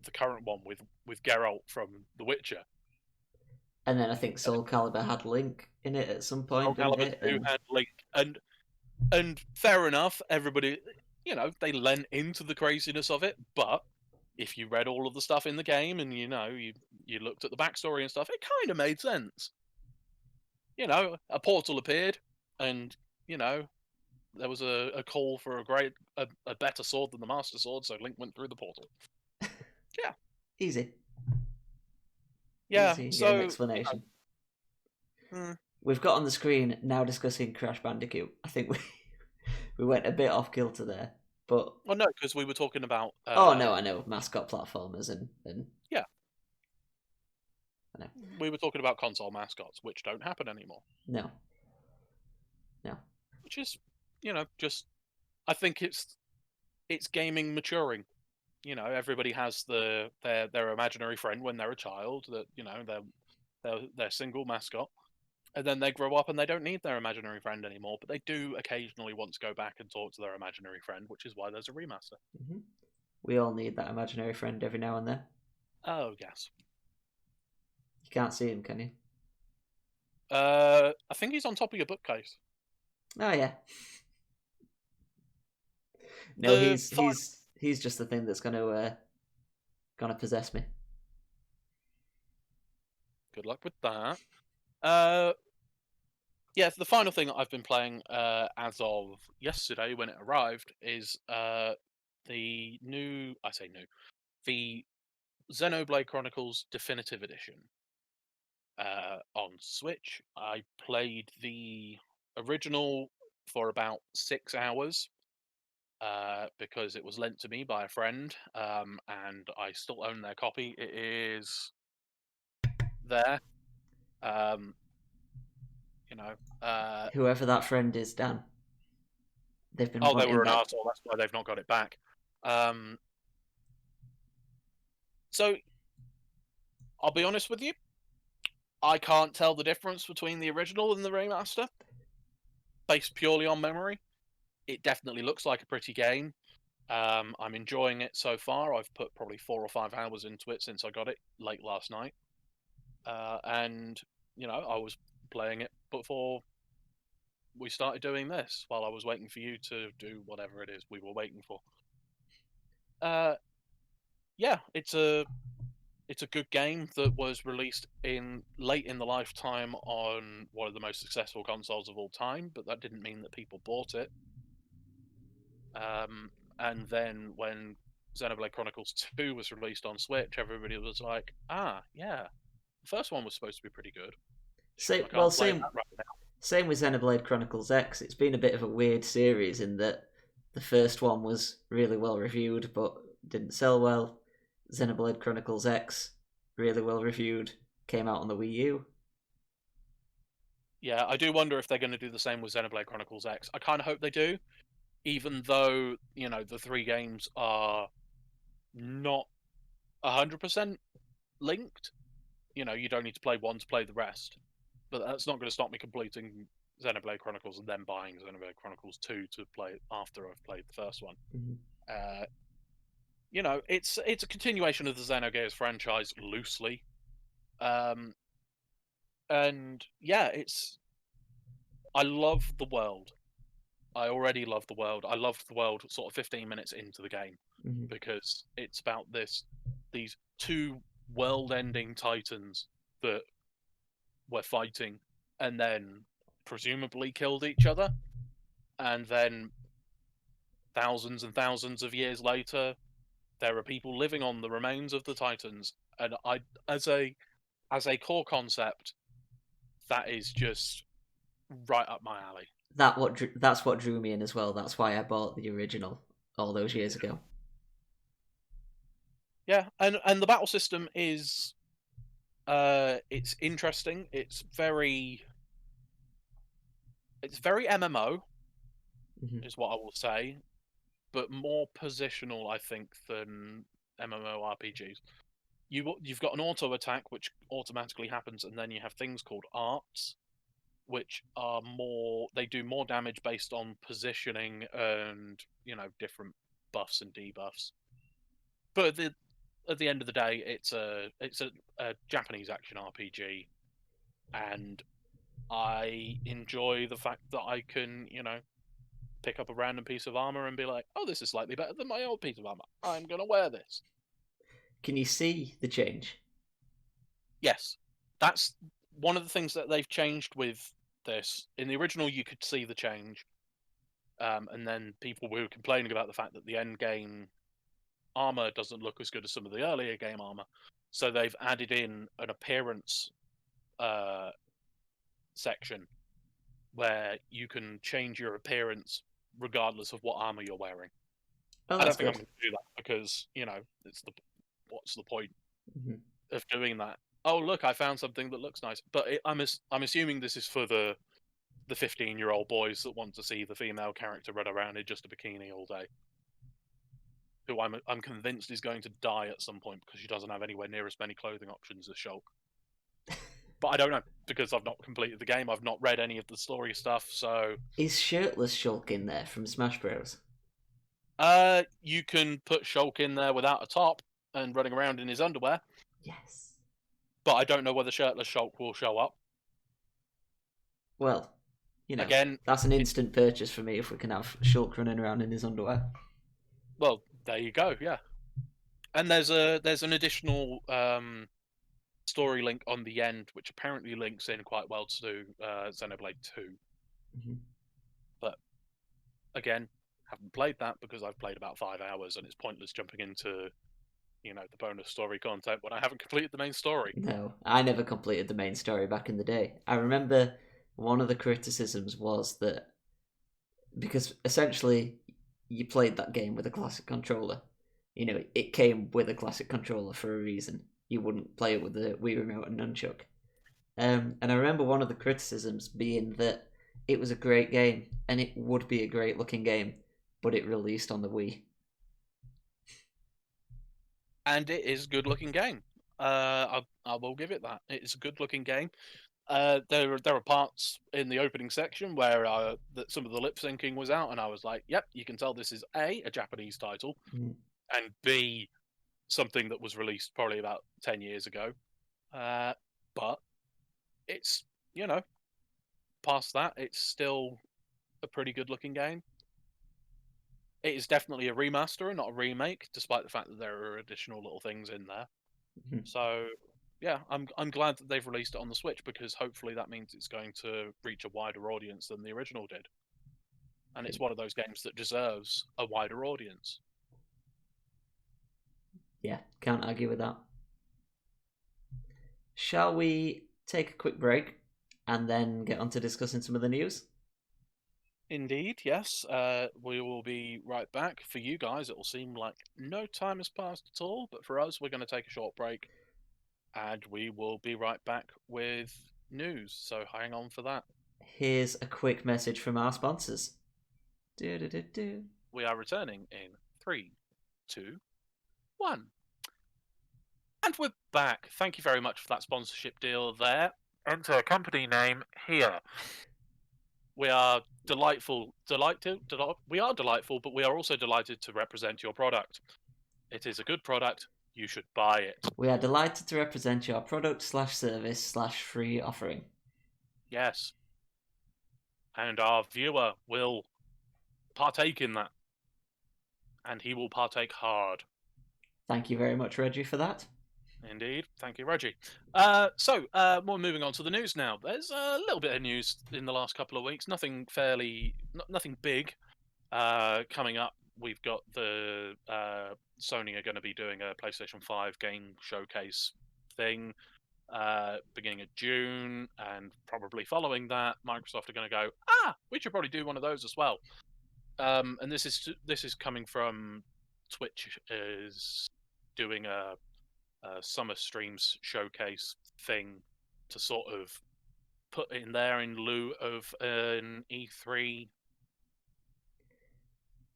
the current one with Geralt from The Witcher. And then I think Soul Calibur had Link in it at some point, Soul didn't Calibur it? 2 had Link, and fair enough, everybody, they lent into the craziness of it, but if you read all of the stuff in the game and you looked at the backstory and stuff, it kind of made sense. A portal appeared, and there was a call for a better sword than the Master Sword, so Link went through the portal. Yeah. Easy. Yeah. Easy So game explanation. We've got on the screen now discussing Crash Bandicoot. I think we went a bit off kilter there, but well, no, because we were talking about. Oh no, I know mascot platformers and yeah. I know. We were talking about console mascots, which don't happen anymore. No. Which is, just I think it's gaming maturing. Everybody has their imaginary friend when they're a child, that their single mascot, and then they grow up and they don't need their imaginary friend anymore, but they do occasionally want to go back and talk to their imaginary friend, which is why there's a remaster. Mm-hmm. We all need that imaginary friend every now and then. Oh yes. You can't see him, can you? I think he's on top of your bookcase. Oh yeah. No, he's just the thing that's gonna possess me. Good luck with that. yeah, the final thing that I've been playing as of yesterday when it arrived is the new. I say new. The Xenoblade Chronicles Definitive Edition on Switch. I played the original for about 6 hours because it was lent to me by a friend, and I still own their copy. It is there. Um, you know. Whoever that friend is, Dan, they've been Oh, they wanting were an that. arsehole. That's why they've not got it back. So I'll be honest with you. I can't tell the difference between the original and the remaster, based purely on memory. It definitely looks like a pretty game. I'm enjoying it so far. I've put probably 4 or 5 hours into it since I got it late last night, and I was playing it before we started doing this, while I was waiting for you to do whatever it is we were waiting for. Yeah, it's a good game that was released late in the lifetime on one of the most successful consoles of all time, but that didn't mean that people bought it. And then when Xenoblade Chronicles 2 was released on Switch, everybody was like, yeah, the first one was supposed to be pretty good. Same, I well, can't play same, that right now. same with Xenoblade Chronicles X. It's been a bit of a weird series in that the first one was really well reviewed but didn't sell well. Xenoblade Chronicles X, really well reviewed, came out on the Wii U. Yeah, I do wonder if they're going to do the same with Xenoblade Chronicles X. I kind of hope they do, even though, the three games are not 100% linked. You don't need to play one to play the rest. But that's not going to stop me completing Xenoblade Chronicles and then buying Xenoblade Chronicles 2 to play after I've played the first one. Mm-hmm. It's a continuation of the Xenogears franchise loosely. And yeah, I love the world. I already love the world. I loved the world sort of 15 minutes into the game Mm-hmm. because it's about these two world-ending titans that were fighting and then presumably killed each other, and then thousands and thousands of years later there are people living on the remains of the titans, and I as a core concept, that is just right up my alley. That's what drew me in as well. That's why I bought the original all those years ago. Yeah, and the battle system is it's interesting. It's very MMO, Mm-hmm. is what I will say, but more positional, I think, than MMORPGs. You've got an auto attack which automatically happens, and then you have things called arts, which are they do more damage based on positioning and different buffs and debuffs. But at the end of the day, it's a Japanese action RPG, and I enjoy the fact that I can pick up a random piece of armor and be like, oh, this is slightly better than my old piece of armor. I'm gonna wear this. Can you see the change? Yes, that's one of the things that they've changed with this. In the original, you could see the change, and then people were complaining about the fact that the end game armor doesn't look as good as some of the earlier game armor. So they've added in an appearance section where you can change your appearance regardless of what armor you're wearing. Oh, I don't that's think I'm good. going to do that because what's the point Mm-hmm. of doing that? Oh, look, I found something that looks nice. But I'm assuming this is for the 15-year-old boys that want to see the female character run around in just a bikini all day, who I'm convinced is going to die at some point because she doesn't have anywhere near as many clothing options as Shulk. But I don't know because I've not completed the game. I've not read any of the story stuff, so Is shirtless Shulk in there from Smash Bros? you can put Shulk in there without a top and running around in his underwear. Yes. But I don't know whether shirtless Shulk will show up. Well, Again, that's an instant purchase for me if we can have Shulk running around in his underwear. well, there you go. Yeah, and there's an additional story link on the end, which apparently links in quite well to Xenoblade 2. Mm-hmm. But again, haven't played that because I've played about 5 hours, and it's pointless jumping into the bonus story content when I haven't completed the main story. No, I never completed the main story back in the day. I remember one of the criticisms was that because essentially you played that game with a classic controller. It came with a classic controller for a reason. You wouldn't play it with the Wii Remote and Nunchuck. And I remember one of the criticisms being that it was a great game, and it would be a great looking game, but it released on the Wii. And it is a good looking game. I will give it that. It's a good looking game. There are parts in the opening section where that some of the lip syncing was out, and I was like, "Yep, you can tell this is a Japanese title, Mm. and B something that was released probably about 10 years ago." But it's past that, it's still a pretty good looking game. It is definitely a remaster and not a remake, despite the fact that there are additional little things in there. Mhm. So yeah, I'm glad that they've released it on the Switch, because hopefully that means it's going to reach a wider audience than the original did. And it's one of those games that deserves a wider audience. Yeah, can't argue with that. Shall we take a quick break and then get on to discussing some of the news? Indeed, yes. We will be right back. For you guys, it will seem like no time has passed at all, but for us, we're going to take a short break, and we will be right back with news. So hang on for that. Here's a quick message from our sponsors. Do-do-do-do. We are returning in 3, 2, 1. And we're back. Thank you very much for that sponsorship deal there. Enter company name here. We are we are delightful, but we are also delighted to represent your product. It is a good product. You should buy it. We are delighted to represent your product/service/free offering. Yes. And our viewer will partake in that. And he will partake hard. Thank you very much, Reggie, for that. Indeed. Thank you, Reggie. We're moving on to the news now. There's a little bit of news in the last couple of weeks. Nothing big coming up. We've got the Sony are going to be doing a PlayStation 5 game showcase thing beginning of June, and probably following that, Microsoft are going to go, we should probably do one of those as well. And this is coming from Twitch is doing a summer streams showcase thing to sort of put in there in lieu of an E3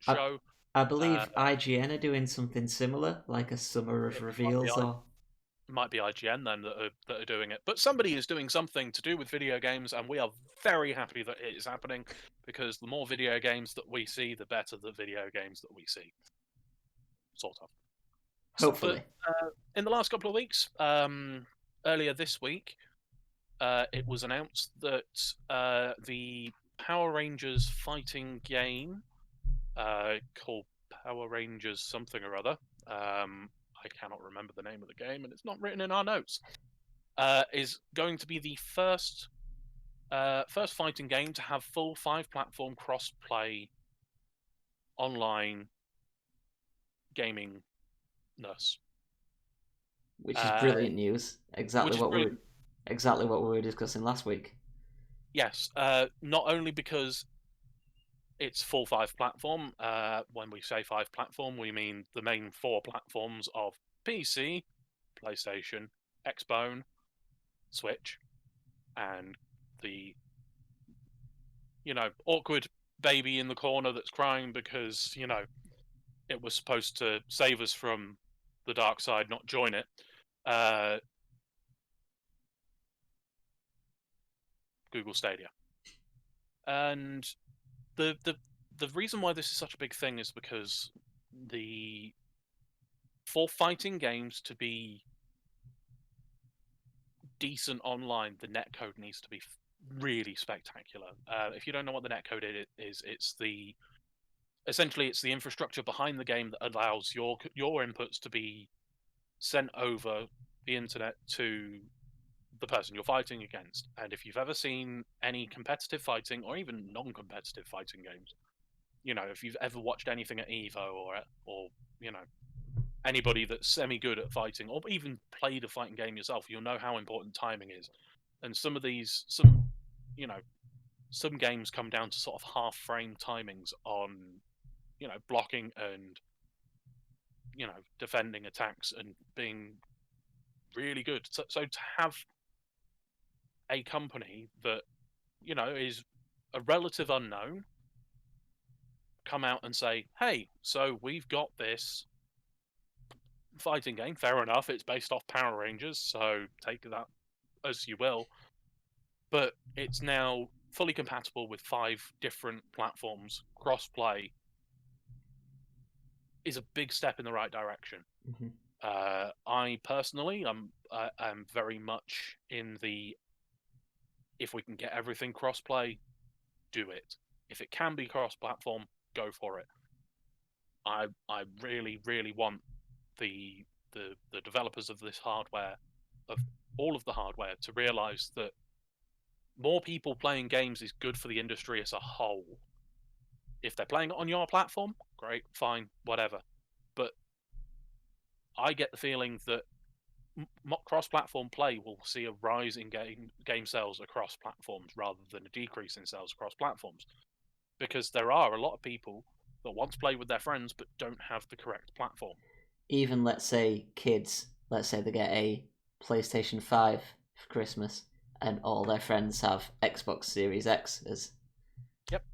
show. I believe IGN are doing something similar, like a summer of reveals, or might be IGN then that are doing it. But somebody is doing something to do with video games, and we are very happy that it is happening, because the more video games that we see, the better the video games that we see. Sort of. hopefully. But in the last couple of weeks, earlier this week, it was announced that the Power Rangers fighting game called Power Rangers something or other, I cannot remember the name of the game, and it's not written in our notes, is going to be the first fighting game to have full 5-platform cross-play online gaming-ness. Which is brilliant news. Exactly what we were discussing last week. Yes, not only because it's full 5-platform. When we say 5-platform, we mean the main 4 platforms of PC, PlayStation, Xbox, Switch, and the awkward baby in the corner that's crying because it was supposed to save us from the dark side, not join it. Google Stadia. And the reason why this is such a big thing is because for fighting games to be decent online, the netcode needs to be really spectacular. If you don't know what the netcode is, essentially it's the infrastructure behind the game that allows your inputs to be sent over the internet to the person you're fighting against. And if you've ever seen any competitive fighting or even non-competitive fighting games, if you've ever watched anything at Evo or anybody that's semi-good at fighting or even played a fighting game yourself, you'll know how important timing is. And some games come down to sort of half-frame timings on, blocking and, defending attacks and being really good. So to have a company that, is a relative unknown come out and say, hey, so we've got this fighting game, fair enough, it's based off Power Rangers, so take that as you will, but it's now fully compatible with 5 different platforms, cross-play, is a big step in the right direction. Mm-hmm. I personally, I'm very much in the, if we can get everything cross-play, do it. If it can be cross-platform, go for it. I really, really want the developers of this hardware, of all of the hardware, to realize that more people playing games is good for the industry as a whole. If they're playing it on your platform, great, fine, whatever. But I get the feeling that cross-platform play will see a rise in game sales across platforms rather than a decrease in sales across platforms, because there are a lot of people that want to play with their friends but don't have the correct platform. Even, let's say, kids, let's say they get a PlayStation 5 for Christmas and all their friends have Xbox Series X's. Yep.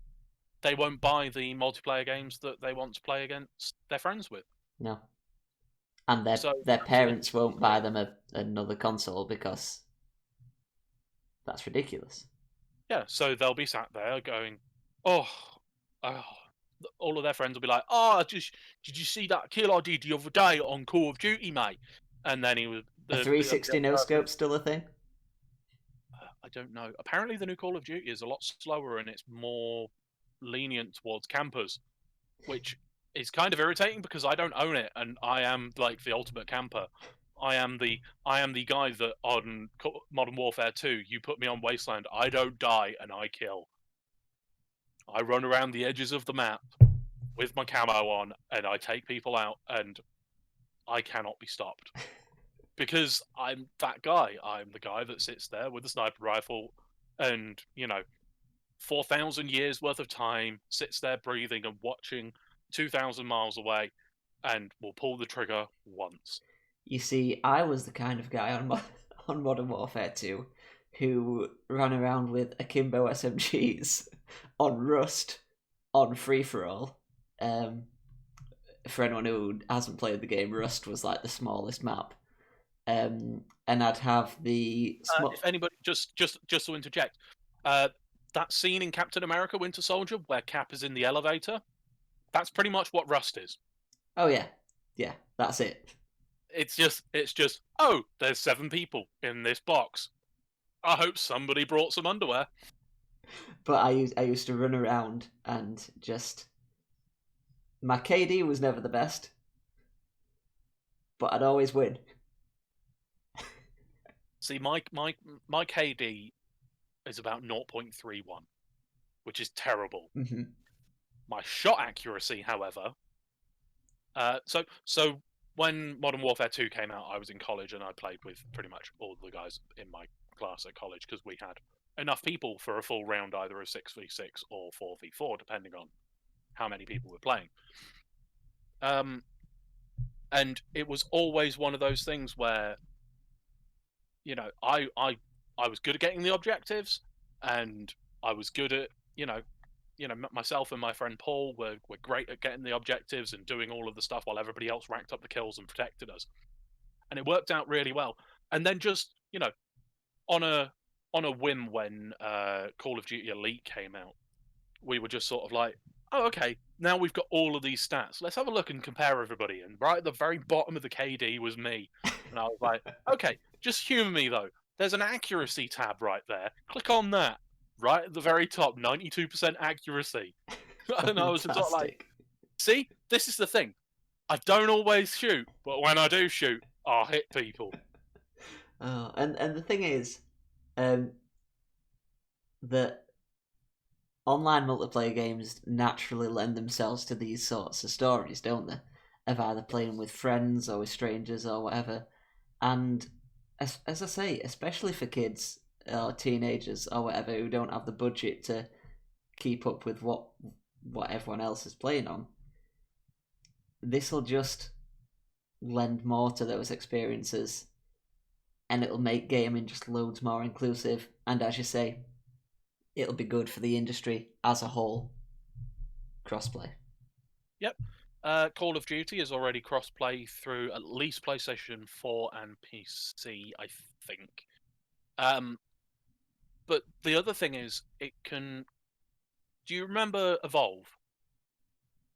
They won't buy the multiplayer games that they want to play against their friends with. No. And their parents won't buy them another console because that's ridiculous. Yeah, so they'll be sat there going, oh, all of their friends will be like, oh, did you see that kill I did the other day on Call of Duty, mate? And then he was... A 360 no-scope still a thing? I don't know. Apparently the new Call of Duty is a lot slower and it's more lenient towards campers, which is kind of irritating because I don't own it and I am like the ultimate camper. I am the guy that on Modern Warfare 2, you put me on Wasteland, I don't die and I kill. I run around the edges of the map with my camo on and I take people out and I cannot be stopped. Because I'm that guy. I'm the guy that sits there with a sniper rifle and, 4,000 years worth of time, sits there breathing and watching 2,000 miles away and will pull the trigger once. You see, I was the kind of guy on Modern Warfare 2 who ran around with akimbo SMGs on Rust, on free-for-all. For anyone who hasn't played the game, Rust was like the smallest map. And I'd have the... if anybody, just to interject, that scene in Captain America Winter Soldier where Cap is in the elevator, that's pretty much what Rust is. Oh yeah, that's it. It's just, oh, there's 7 people in this box. I hope somebody brought some underwear. But I used to run around and just... My KD was never the best, but I'd always win. See, my KD is about 0.31, which is terrible. Mm-hmm. My shot accuracy, however, so when Modern Warfare 2 came out, I was in college and I played with pretty much all the guys in my class at college because we had enough people for a full round, either a 6v6 or 4v4, depending on how many people were playing. And it was always one of those things where, I was good at getting the objectives, and I was good at, myself and my friend Paul were great at getting the objectives and doing all of the stuff while everybody else racked up the kills and protected us. And it worked out really well. And then just, on a whim when Call of Duty Elite came out, we were just sort of like, oh, okay, now we've got all of these stats. Let's have a look and compare everybody. And right at the very bottom of the KD was me. And I was like, okay, just humour me though. There's an accuracy tab right there. Click on that. Right at the very top, 92% accuracy. And I was just sort of like, see, this is the thing. I don't always shoot, but when I do shoot, I'll hit people. And the thing is, um, that online multiplayer games naturally lend themselves to these sorts of stories, don't they? Of either playing with friends or with strangers or whatever. And as I say, especially for kids or teenagers or whatever who don't have the budget to keep up with what everyone else is playing on, this will just lend more to those experiences, and it'll make gaming just loads more inclusive. And as you say, it'll be good for the industry as a whole. Crossplay. Yep. Call of Duty is already cross-play through at least PlayStation 4 and PC, I think. But the other thing is, it can. Do you remember Evolve?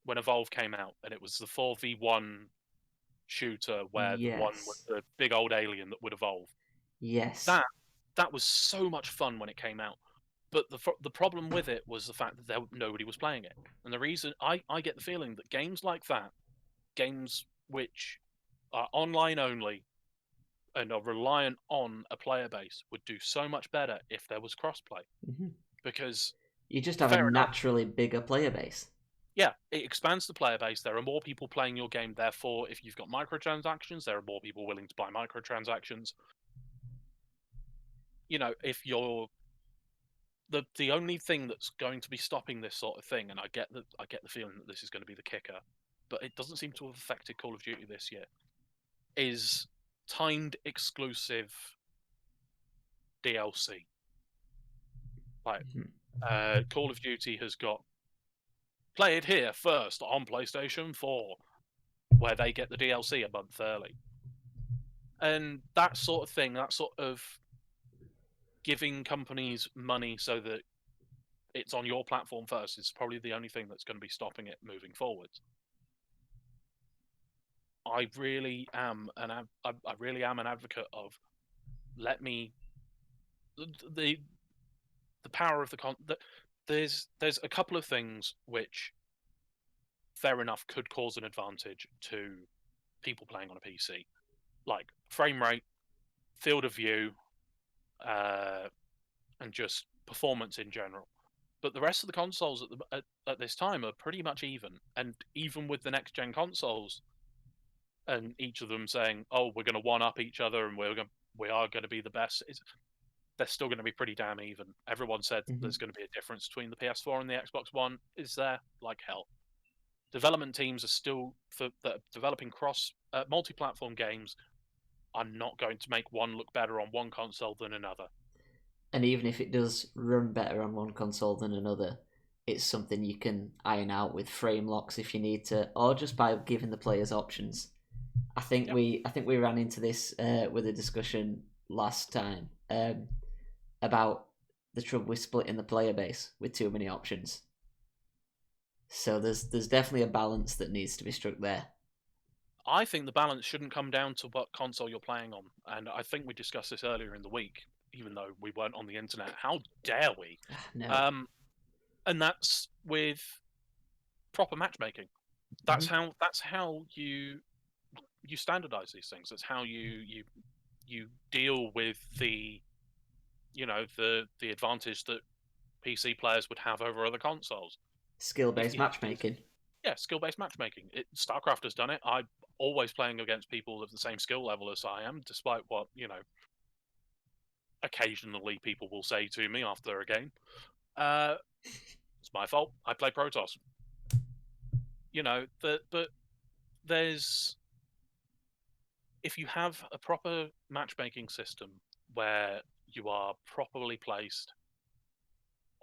When Evolve came out, and it was the 4v1 shooter where the one was Yes. the big old alien that would evolve. Yes. That was so much fun when it came out. But the problem with it was the fact that nobody was playing it. And the reason I get the feeling that games like that, games which are online only and are reliant on a player base, would do so much better if there was crossplay. Mm-hmm. Because You just have a fair enough, naturally bigger player base. yeah, it expands the player base. There are more people playing your game. Therefore, if you've got microtransactions, there are more people willing to buy microtransactions. You know, if you're the only thing that's going to be stopping this sort of thing, and I get the feeling that this is going to be the kicker, but it doesn't seem to have affected Call of Duty this year, is timed exclusive DLC. Like, Call of Duty has got play it here first on PlayStation 4, where they get the DLC a month early. And that sort of thing, that sort of giving companies money so that it's on your platform first, is probably the only thing that's going to be stopping it moving forward. I really am an advocate of let me the power of there's a couple of things which fair enough could cause an advantage to people playing on a PC, like frame rate, field of view, and just performance in general. But the rest of the consoles at this time are pretty much even, and even with the next gen consoles, and each of them saying, "Oh, we're going to one up each other, and we are going to be the best," they're still going to be pretty damn even. Everyone said there's going to be a difference between the PS4 and the Xbox One. Is there? Like hell. Development teams are still developing cross multi-platform games. Are not going to make one look better on one console than another. And even if it does run better on one console than another, it's something you can iron out with frame locks if you need to, or just by giving the players options. I think we ran into this with a discussion last time about the trouble with splitting the player base with too many options. So there's definitely a balance that needs to be struck there. I think the balance shouldn't come down to what console you're playing on, and I think we discussed this earlier in the week, even though we weren't on the internet. How dare we? No. And that's with proper matchmaking. That's how you standardize these things. That's how you deal with the the advantage that PC players would have over other consoles. Skill-based matchmaking. Yeah, skill-based matchmaking. StarCraft has done it. I'm always playing against people of the same skill level as I am, despite what occasionally people will say to me after a game. It's my fault. I play Protoss. But there's if you have a proper matchmaking system where you are properly placed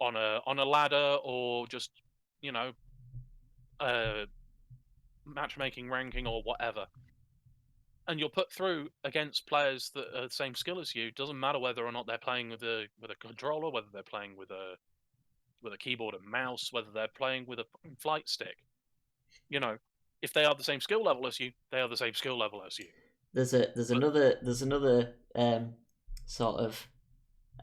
on a ladder, or just matchmaking ranking or whatever, and you're put through against players that are the same skill as you, doesn't matter whether or not they're playing with a controller, whether they're playing with a keyboard and mouse, whether they're playing with a flight stick. If they are the same skill level as you, they are the same skill level as you. There's another sort of,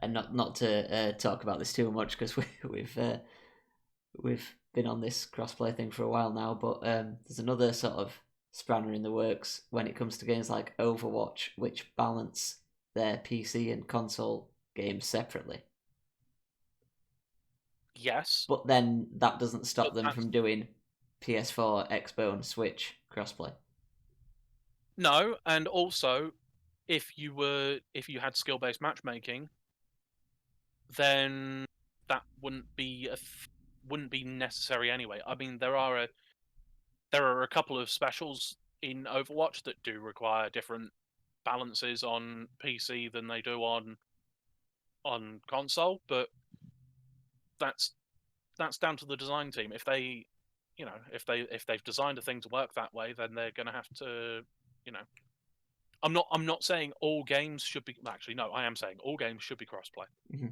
and not to talk about this too much because we've been on this crossplay thing for a while now, but there's another sort of spanner in the works when it comes to games like Overwatch, which balance their PC and console games separately. Yes. But then that doesn't stop But them from doing PS4, Xbox, Switch crossplay. No, and also, if you had skill-based matchmaking, then that wouldn't be necessary anyway. I mean, there are a couple of specials in Overwatch that do require different balances on PC than they do on console, but that's down to the design team. If they, if they've designed a thing to work that way, then they're going to have to, you know. I'm not saying all games should be. Actually, no, I am saying all games should be crossplay. Mm-hmm.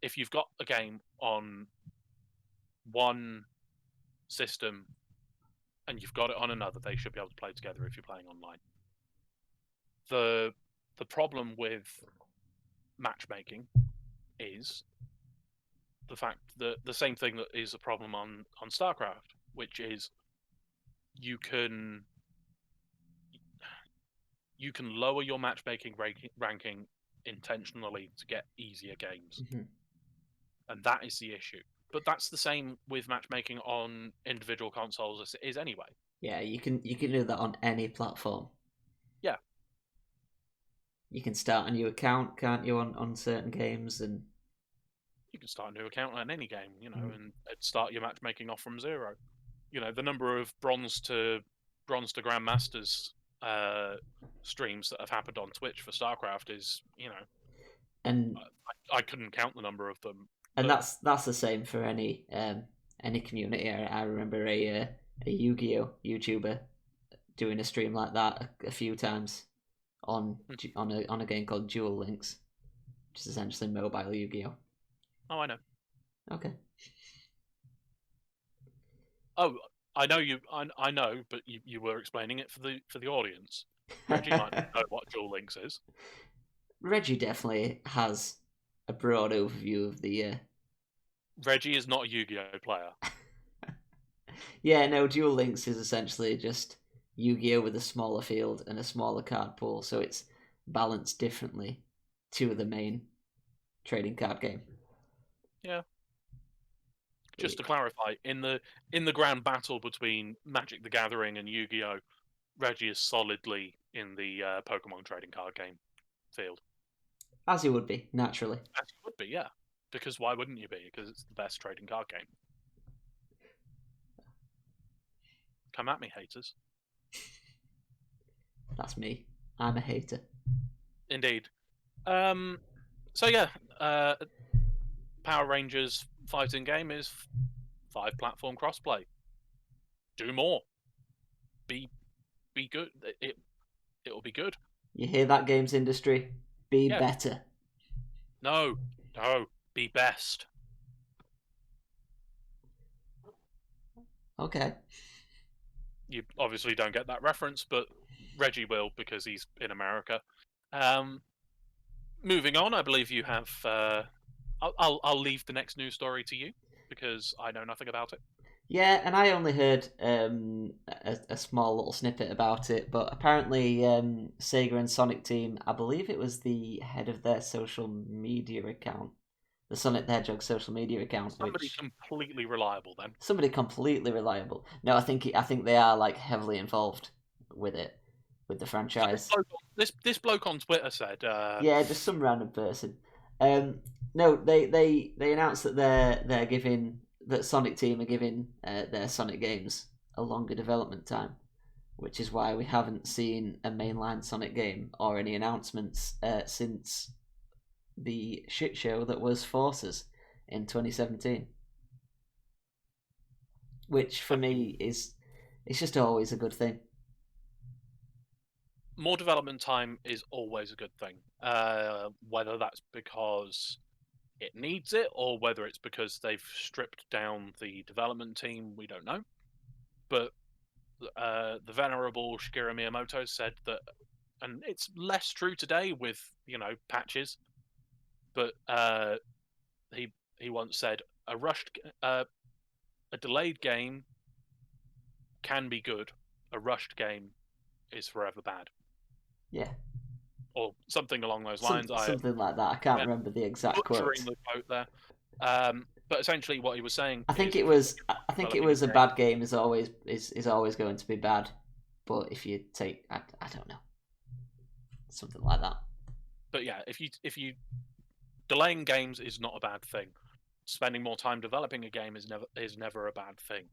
If you've got a game on one system and you've got it on another, they should be able to play together if you're playing online. The problem with matchmaking is the fact that the same thing that is a problem on StarCraft, which is you can lower your matchmaking ranking intentionally to get easier games. Mm-hmm. And that is the issue. But that's the same with matchmaking on individual consoles as it is anyway. Yeah, you can do that on any platform. Yeah. You can start a new account, can't you, on certain games, and you can start a new account on any game, and start your matchmaking off from zero. The number of bronze to Grandmasters streams that have happened on Twitch for StarCraft is, and I couldn't count the number of them. And that's the same for any community. I remember a Yu-Gi-Oh YouTuber doing a stream like that a few times on a game called Duel Links, which is essentially mobile Yu-Gi-Oh. Oh, I know. Okay. Oh, I know you. I know, but you were explaining it for the audience. Reggie might not know what Duel Links is. Reggie definitely has a broad overview of the. Reggie is not a Yu-Gi-Oh player. Yeah, no. Duel Links is essentially just Yu-Gi-Oh with a smaller field and a smaller card pool, so it's balanced differently to the main trading card game. Yeah. Just to clarify, in the grand battle between Magic the Gathering and Yu-Gi-Oh, Reggie is solidly in the Pokemon trading card game field. As he would be, naturally. As you would be, yeah. Because why wouldn't you be? Because it's the best trading card game. Come at me, haters. That's me. I'm a hater. Indeed. So yeah, Power Rangers fighting game is 5-platform crossplay. Do more. Be good. It'll be good. You hear that, games industry? Be better. No, be best. Okay. You obviously don't get that reference, but Reggie will because he's in America. Moving on, I believe you have. I'll leave the next news story to you because I know nothing about it. Yeah, and I only heard a small little snippet about it, but apparently Sega and Sonic Team, I believe it was the head of their social media account, the Sonic the Hedgehog social media account. Somebody completely reliable, then. Somebody completely reliable. No, I think they are like heavily involved with it, with the franchise. This bloke on Twitter said. Yeah, just some random person. No, they announced that they're giving. That Sonic Team are giving their Sonic games a longer development time, which is why we haven't seen a mainline Sonic game or any announcements since the shit show that was Forces in 2017. Which for me it's just always a good thing. More development time is always a good thing, whether that's because it needs it, or whether it's because they've stripped down the development team, we don't know. But the venerable Shigeru Miyamoto said that, and it's less true today with patches, but he once said a delayed game can be good, a rushed game is forever bad. Yeah. or something along those lines. Something like that. I can't remember the exact butchering quote. the quote there. But essentially, what he was saying I think is, it if you're was. I think it developing was a a game, bad game is always going to be bad, but if you take, I don't know, something like that. but yeah, if you delaying games is not a bad thing. Spending more time developing a game is never a bad thing,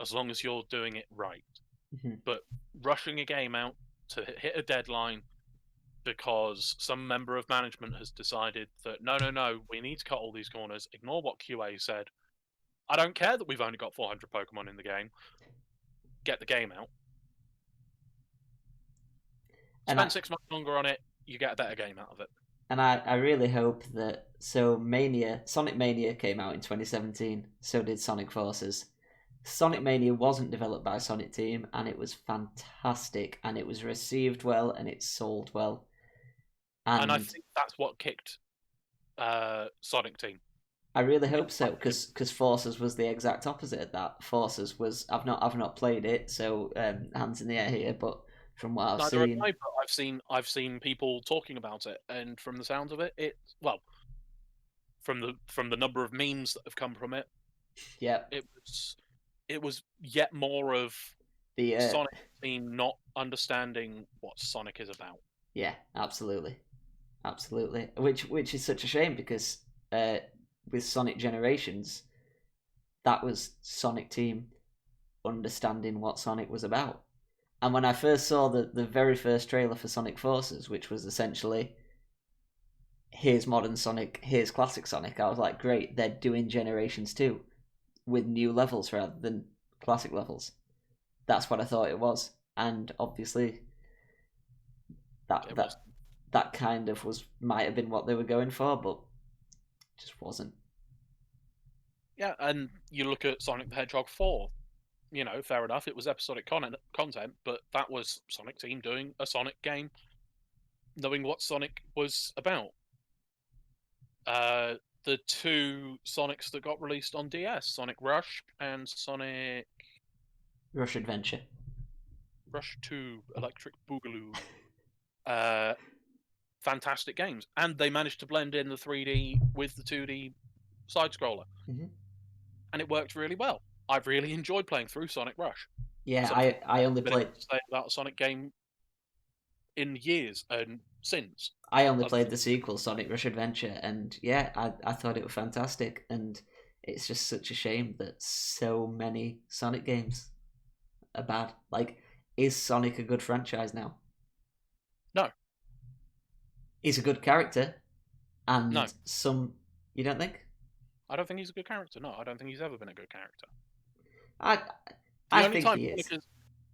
as long as you're doing it right. Mm-hmm. But rushing a game out to hit a deadline because some member of management has decided that no, we need to cut all these corners, ignore what QA said. I don't care that we've only got 400 Pokemon in the game. Get the game out. Spend 6 months longer on it, you get a better game out of it. And I really hope that Sonic Mania came out in 2017, so did Sonic Forces. Sonic Mania wasn't developed by Sonic Team, and it was fantastic, and it was received well, and it sold well. And I think that's what kicked Sonic Team. I really hope so, because Forces was the exact opposite of that. Forces was I've not played it, so hands in the air here, but from what I've Neither seen, have I, but I've seen people talking about it, and from the sound of it, from the number of memes that have come from it, yeah, it was yet more of the Sonic Team not understanding what Sonic is about. Yeah, absolutely. Which is such a shame because with Sonic Generations, that was Sonic Team understanding what Sonic was about. And when I first saw the very first trailer for Sonic Forces, which was essentially here's modern Sonic, here's classic Sonic, I was like, great, they're doing Generations 2 with new levels rather than classic levels. That's what I thought it was. And obviously that kind of might have been what they were going for, but just wasn't. Yeah, and you look at Sonic the Hedgehog 4, fair enough, it was episodic content, but that was Sonic Team doing a Sonic game, knowing what Sonic was about. The two Sonics that got released on DS, Sonic Rush and Sonic Rush Adventure. Rush 2 Electric Boogaloo. Fantastic games. And they managed to blend in the 3D with the 2D side-scroller. Mm-hmm. And it worked really well. I've really enjoyed playing through Sonic Rush. Yeah, I only played about a Sonic game in years and since. I only played the sequel, Sonic Rush Adventure, and yeah, I thought it was fantastic, and it's just such a shame that so many Sonic games are bad. Like, is Sonic a good franchise now? No. He's a good character, and no. You don't think? I don't think he's a good character. No, I don't think he's ever been a good character. I think he is.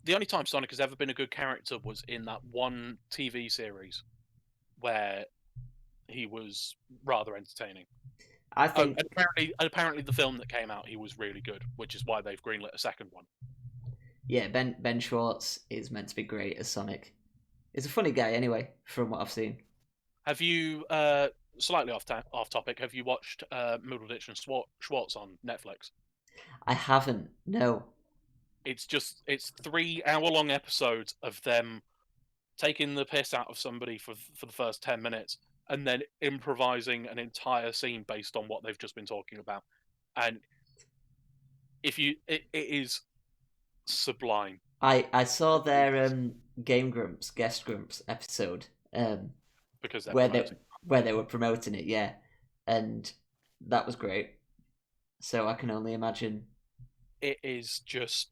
The only time Sonic has ever been a good character was in that one TV series where he was rather entertaining. I think apparently the film that came out, he was really good, which is why they've greenlit a second one. Yeah, Ben Schwartz is meant to be great as Sonic. He's a funny guy anyway, from what I've seen. Have you, slightly off topic, have you watched Middleditch and Schwartz on Netflix? I haven't, no. It's 3-hour-long episodes of them taking the piss out of somebody for the first 10 minutes and then improvising an entire scene based on what they've just been talking about. And it is sublime. I saw their Game Grumps, Guest Grumps episode because where they were promoting it, yeah. And that was great. So I can only imagine. It is just...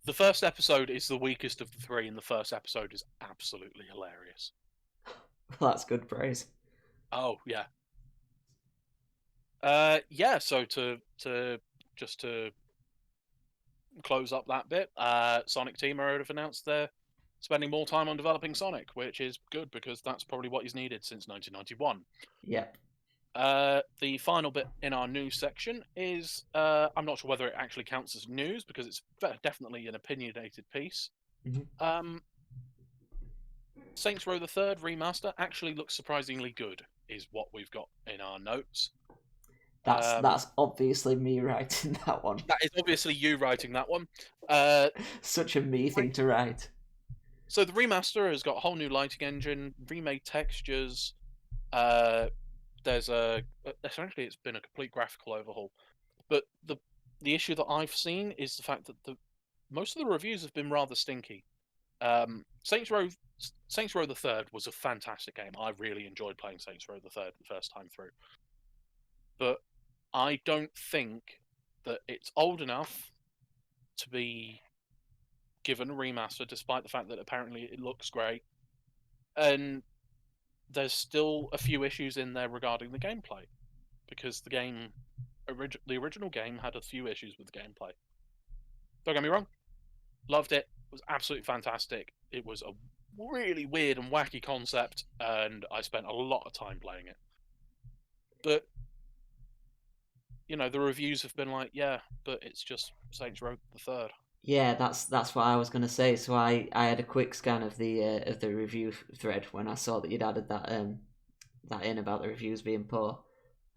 The first episode is the weakest of the three, and the first episode is absolutely hilarious. Well, that's good praise. Oh, yeah. Yeah, so to close up that bit, Sonic Team have announced they're spending more time on developing Sonic, which is good because that's probably what he's needed since 1991. Yep. The final bit in our news section is, I'm not sure whether it actually counts as news because it's definitely an opinionated piece. Mm-hmm. Saints Row the Third remaster actually looks surprisingly good, is what we've got in our notes. That's obviously me writing that one. That is obviously you writing that one. Such a me thing to write. So the remaster has got a whole new lighting engine, remade textures. Uh, there's essentially it's been a complete graphical overhaul. But the issue that I've seen is the fact that most of the reviews have been rather stinky. Saints Row the Third was a fantastic game. I really enjoyed playing Saints Row the Third the first time through. But I don't think that it's old enough to be given a remaster, despite the fact that apparently it looks great. And there's still a few issues in there regarding the gameplay, because the original game had a few issues with the gameplay. Don't get me wrong, loved it. It was absolutely fantastic. It was a really weird and wacky concept, and I spent a lot of time playing it. But the reviews have been like, yeah, but it's just Saints Row the Third. Yeah, that's what I was gonna say. So I had a quick scan of the review thread when I saw that you'd added that in about the reviews being poor,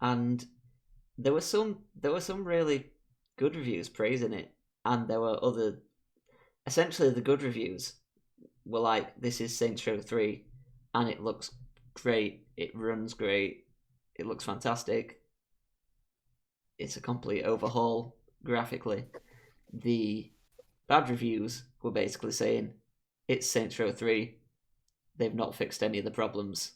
and there were some really good reviews praising it, and there were other. Essentially, the good reviews were like, "This is Saints Row 3, and it looks great. It runs great. It looks fantastic. It's a complete overhaul graphically." The bad reviews were basically saying, "It's Saints Row 3. They've not fixed any of the problems."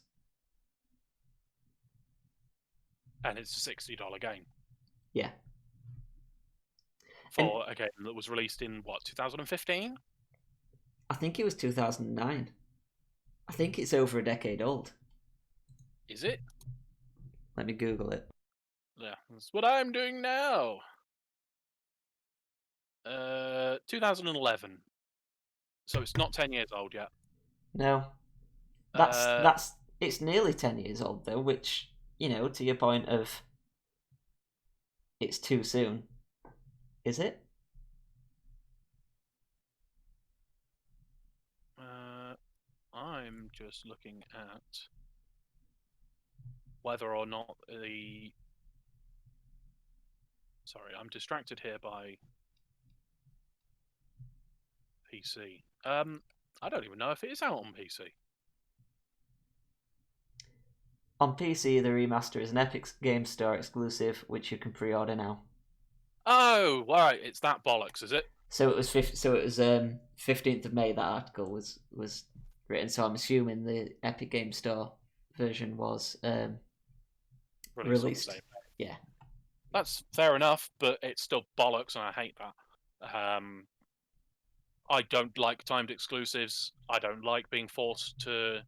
And it's a $60 game Yeah. And for a game that was released in, what, 2015? I think it was 2009. I think it's over a decade old. Is it? Let me Google it. Yeah, that's what I'm doing now. 2011. So it's not 10 years old yet. No, Uh, it's nearly 10 years old though, which, to your point of it's too soon. Is it? I'm just looking at whether or not the... Sorry, I'm distracted here by PC. I don't even know if it is out on PC. On PC, the remaster is an Epic Game Store exclusive, which you can pre-order now. Oh, right, it's that bollocks, is it? So it was 15th of May that article was written. So I'm assuming the Epic Game Store version was Released on the same released. day. Yeah. That's fair enough, but it's still bollocks, and I hate that. I don't like timed exclusives. I don't like being forced to...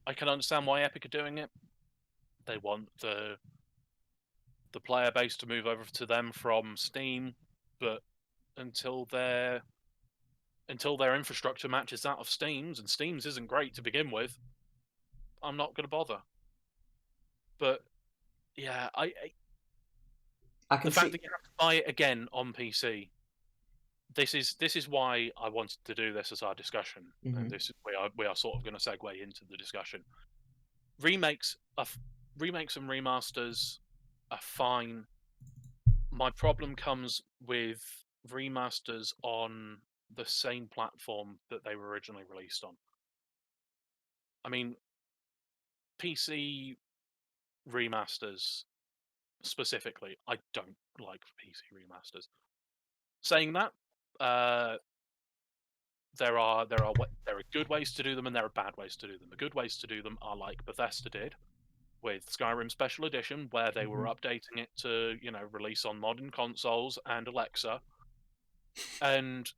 I can understand why Epic are doing it. They want the player base to move over to them from Steam, but until their infrastructure matches that of Steam's, and Steam's isn't great to begin with, I'm not going to bother. But yeah, I can the fact see. that you have to buy it again on PC. This is why I wanted to do this as our discussion, and this is where we are sort of going to segue into the discussion. Remakes and remasters are fine. My problem comes with remasters on the same platform that they were originally released on. I mean, PC remasters specifically, I don't like PC remasters. Saying that, there are good ways to do them and there are bad ways to do them. The good ways to do them are like Bethesda did with Skyrim Special Edition, where they were updating it to release on modern consoles and Alexa, and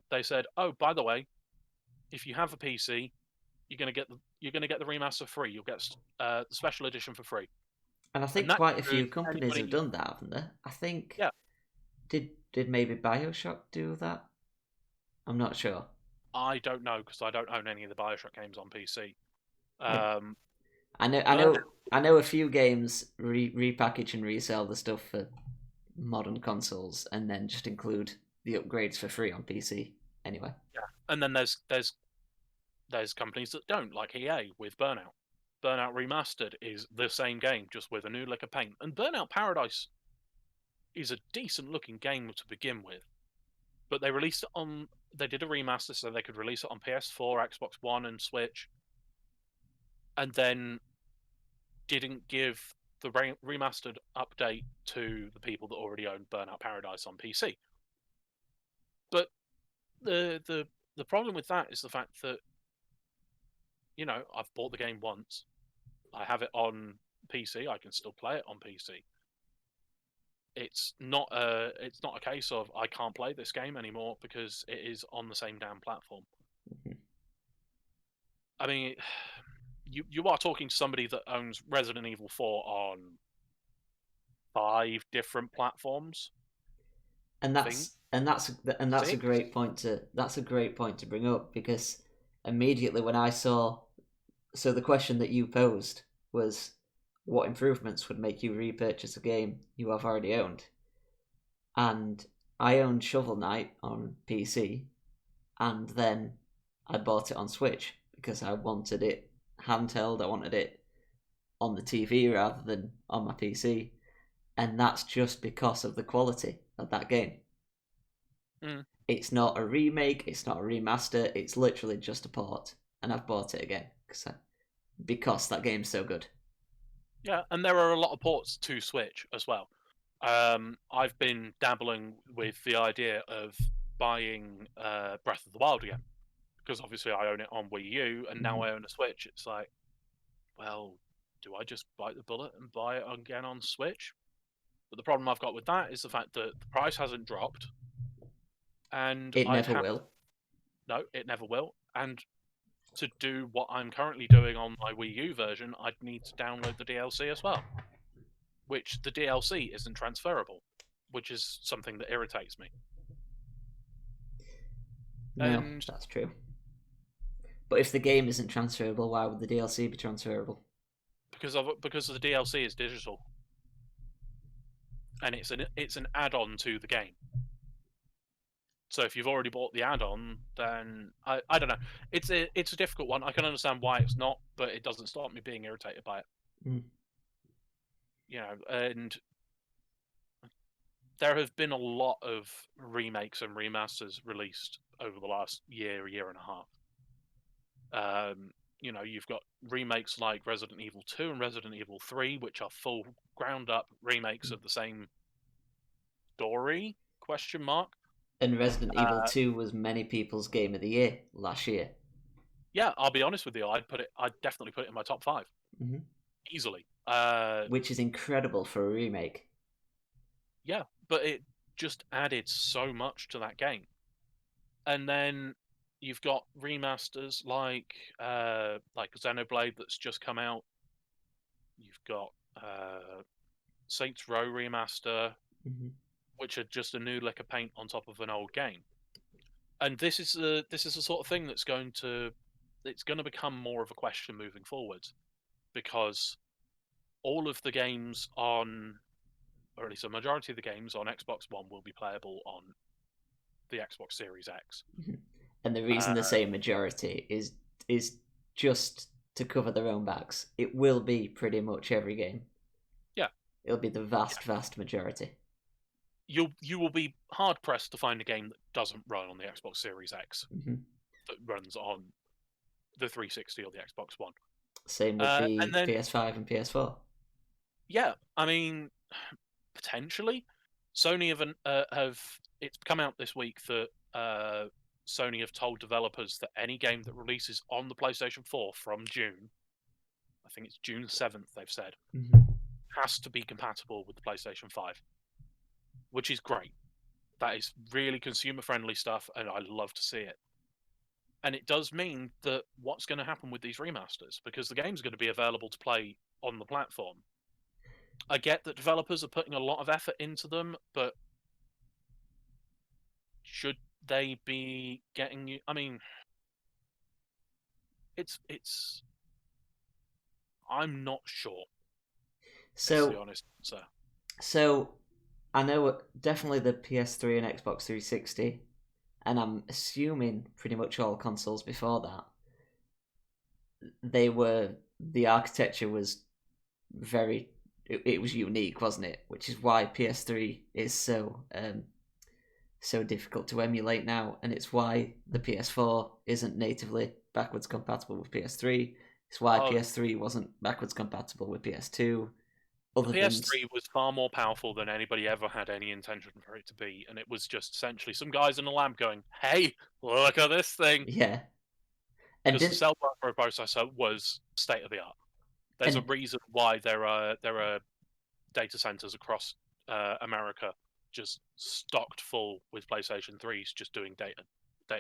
they said, oh, by the way, if you have a PC, you're gonna get the remaster free. You'll get the Special Edition for free. And I think that quite a few gives companies have done that, haven't they? I think. Yeah. Did maybe BioShock do that? I'm not sure. I don't know because I don't own any of the BioShock games on PC. Yeah. I know a few games repackage and resell the stuff for modern consoles and then just include the upgrades for free on PC. Anyway. Yeah, and then there's companies that don't, like EA with Burnout. Burnout Remastered is the same game, just with a new lick of paint. And Burnout Paradise is a decent looking game to begin with. but they released it on. They did a remaster so they could release it on PS4, Xbox One, and Switch, and then didn't give the remastered update to the people that already owned Burnout Paradise on PC. But the problem with that is the fact that, you know, I've bought the game once, I have it on PC, I can still play it on PC. It's not a case of I can't play this game anymore because it is on the same damn platform. Mhm. I mean, you are talking to somebody that owns Resident Evil 4 on 5 different platforms. And that's a Six. great point to bring up, because immediately when I saw, so the question that you posed was, what improvements would make you repurchase a game you have already owned? And I owned Shovel Knight on PC, and then I bought it on Switch because I wanted it handheld. I wanted it on the TV rather than on my PC, and that's just because of the quality of that game. Mm. It's not a remake, it's not a remaster, it's literally just a port, and I've bought it again because that game's so good. Yeah, and there are a lot of ports to Switch as well. I've been dabbling with the idea of buying Breath of the Wild again, because obviously I own it on Wii U, and now I own a Switch. It's like, well, do I just bite the bullet and buy it again on Switch? But the problem I've got with that is the fact that the price hasn't dropped, and It I'd never have will. no, it never will. And to do what I'm currently doing on my Wii U version, I'd need to download the DLC as well, which the DLC isn't transferable, which is something that irritates me. No, And that's true. But if the game isn't transferable, why would the DLC be transferable? because the DLC is digital, and it's an add-on to the game. So if you've already bought the add-on, then I don't know. It's a difficult one. I can understand why it's not, but it doesn't stop me being irritated by it. Mm. You know, and there have been a lot of remakes and remasters released over the last year and a half. You know, you've got remakes like Resident Evil 2 and Resident Evil 3, which are full ground up remakes of the same story, question mark. And Resident Evil 2 was many people's game of the year last year. Yeah, I'll be honest with you, I'd definitely put it in my top 5. Mm-hmm. Easily. Which is incredible for a remake. Yeah, but it just added so much to that game. And then you've got remasters like Xenoblade that's just come out. You've got Saints Row remaster, which are just a new lick of paint on top of an old game. And this is the sort of thing that's going to become more of a question moving forward, because all of the games on, or at least a majority of the games on Xbox One, will be playable on the Xbox Series X. And the reason they say majority is just to cover their own backs. It will be pretty much every game. Yeah. It'll be the vast majority. You will be hard pressed to find a game that doesn't run on the Xbox Series X that runs on the 360 or the Xbox One. Same with the PS5 and PS4. Yeah, I mean, potentially. Sony have it's come out this week that Sony have told developers that any game that releases on the PlayStation 4 from June, I think it's June 7th, they've said, has to be compatible with the PlayStation 5, which is great. That is really consumer-friendly stuff, and I love to see it. And it does mean that what's going to happen with these remasters, because the game's going to be available to play on the platform. I get that developers are putting a lot of effort into them, but should they be getting you? I mean, it's. I'm not sure. So, the honest answer. So, I know definitely the PS3 and Xbox 360, and I'm assuming pretty much all consoles before that. The architecture was it was unique, wasn't it? Which is why PS3 is so so difficult to emulate now, and it's why the PS4 isn't natively backwards compatible with PS3. It's why PS3 wasn't backwards compatible with PS2. The PS3 was far more powerful than anybody ever had any intention for it to be, and it was just essentially some guys in a lab going, "Hey, look at this thing!" Yeah, because the cell processor was state of the art. There's a reason why there are data centers across America just stocked full with PlayStation 3s, just doing data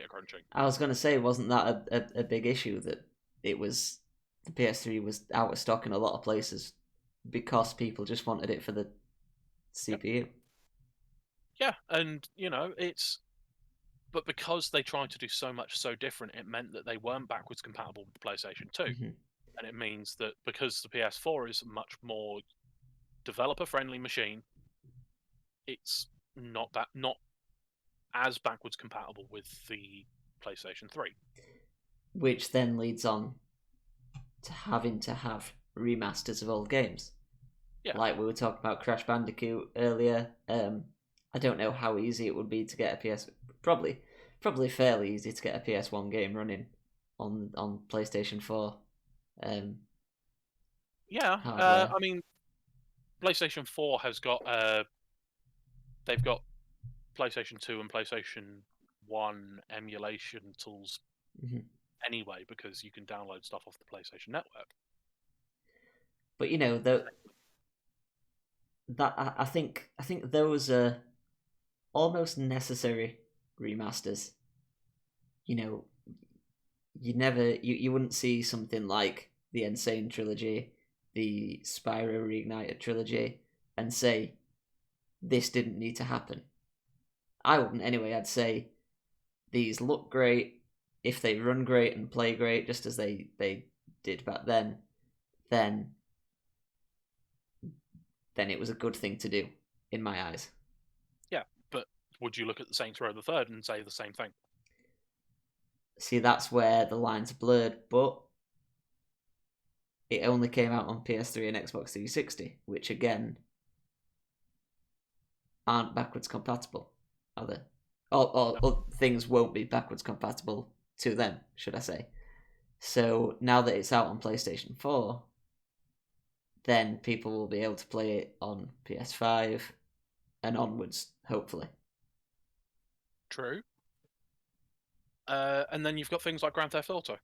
crunching. I was going to say, wasn't that a big issue that it was the PS3 was out of stock in a lot of places because people just wanted it for the CPU? Yeah, and but because they tried to do so much so different, it meant that they weren't backwards compatible with the PlayStation 2. Mm-hmm. And it means that because the PS4 is a much more developer-friendly machine, it's not as backwards compatible with the PlayStation 3. Which then leads on to having to have remasters of old games. Yeah. Like we were talking about Crash Bandicoot earlier. I don't know how easy it would be to get a PS. Probably fairly easy to get a PS1 game running on PlayStation 4. I mean, PlayStation 4 has got they've got PlayStation 2 and PlayStation 1 emulation tools anyway, because you can download stuff off the PlayStation Network. But I think those are almost necessary remasters. You wouldn't see something like the Insane trilogy, the Spyro Reignited trilogy, and say this didn't need to happen. I wouldn't anyway. I'd say these look great. If they run great and play great, just as they did back then it was a good thing to do, in my eyes. Yeah, but would you look at the Saints Row the Third and say the same thing? See, that's where the lines are blurred, but it only came out on PS3 and Xbox 360, which again aren't backwards compatible, are they? Or things won't be backwards compatible to them, should I say. So now that it's out on PlayStation 4, then people will be able to play it on PS5 and onwards, hopefully. True. And then you've got things like Grand Theft Auto,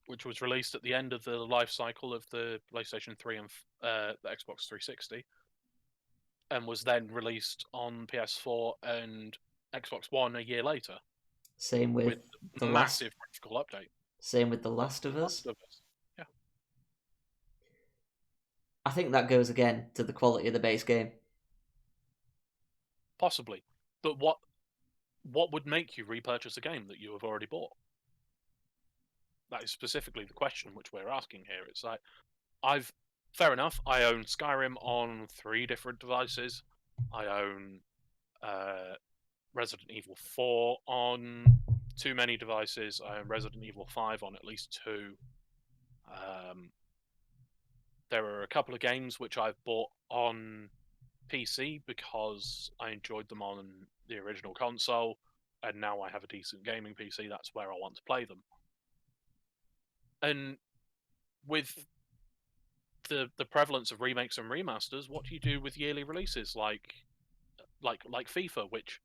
which was released at the end of the life cycle of the PlayStation 3 and the Xbox 360, and was then released on PS4 and Xbox One a year later. Same with the massive graphical update. Same with The Last of Us. Yeah. I think that goes again to the quality of the base game. Possibly. But what would make you repurchase a game that you have already bought? That is specifically the question which we're asking here. It's like, fair enough, I own Skyrim on 3 different devices. I own Resident Evil 4 on too many devices. I own Resident Evil 5 on at least 2. There are a couple of games which I've bought on PC because I enjoyed them on the original console, and now I have a decent gaming PC. That's where I want to play them. And with the prevalence of remakes and remasters, what do you do with yearly releases like FIFA, which,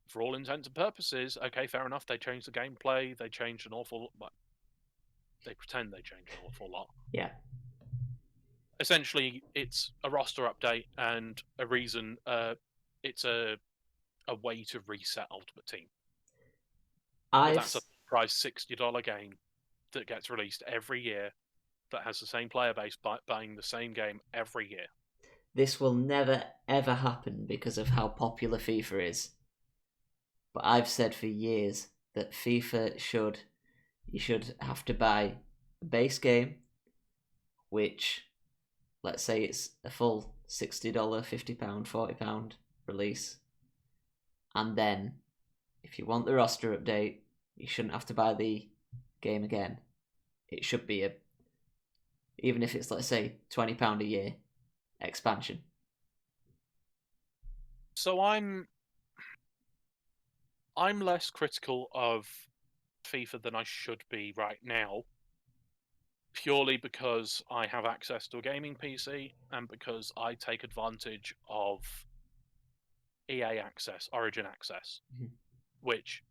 for all intents and purposes, okay, fair enough, they changed the gameplay, they changed an awful lot. They pretend they changed an awful lot. Yeah. Essentially, it's a roster update and a reason. It's a way to reset Ultimate Team. But that's a price $60 game that gets released every year, that has the same player base buying the same game every year. This will never ever happen because of how popular FIFA is. But I've said for years that FIFA you should have to buy a base game, which, let's say it's a full $60, £50, £40 release. And then, if you want the roster update, you shouldn't have to buy the game again. It should be even if it's, let's say, £20 a year expansion. So I'm less critical of FIFA than I should be right now, purely because I have access to a gaming PC and because I take advantage of EA access, Origin access, Mhm. which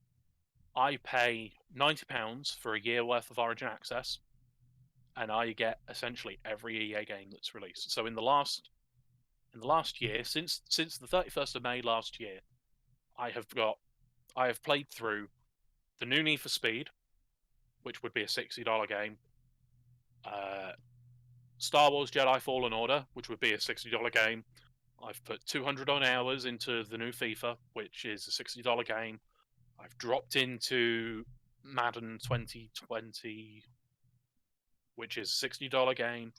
I pay £90 for a year worth of Origin access, and I get essentially every EA game that's released. So in the last year, since the 31st of May last year, I have played through the new Need for Speed, which would be a $60 game, uh, Star Wars Jedi Fallen Order, which would be a $60 game. I've put 200 on hours into the new FIFA, which is a $60 game. I've dropped into Madden 2020, which is a $60 game.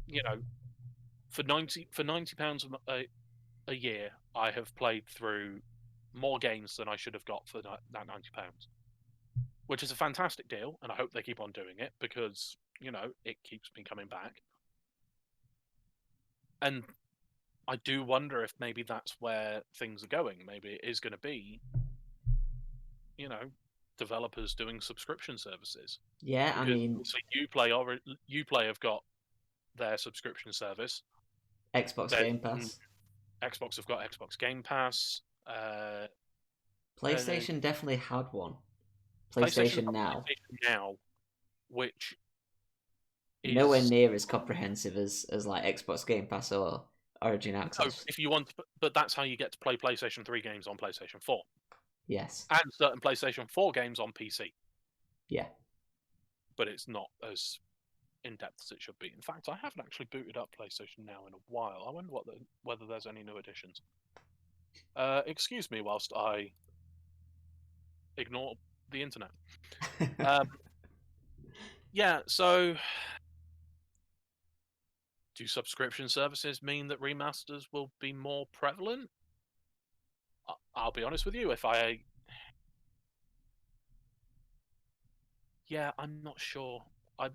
You know, for £90 a year, I have played through more games than I should have got for that £90, which is a fantastic deal, and I hope they keep on doing it because it keeps me coming back. And I do wonder if maybe that's where things are going. Maybe it is going to be, developers doing subscription services. Yeah, I Because mean, obviously Uplay have got their subscription service. Xbox Then Game Pass. Xbox have got Xbox Game Pass. And then PlayStation definitely had one. PlayStation's PlayStation got Now. PlayStation Now, which Nowhere is near as comprehensive as like Xbox Game Pass or Origin no, Access. if you want, but that's how you get to play PlayStation 3 games on PlayStation 4 Yes. and certain PlayStation 4 games on PC. Yeah. But it's not as in depth as it should be. In fact, I haven't actually booted up PlayStation Now in a while. I wonder whether there's any new additions. Excuse me whilst I ignore the internet. Um, yeah, so do subscription services mean that remasters will be more prevalent? I'll be honest with you. Yeah, I'm not sure. I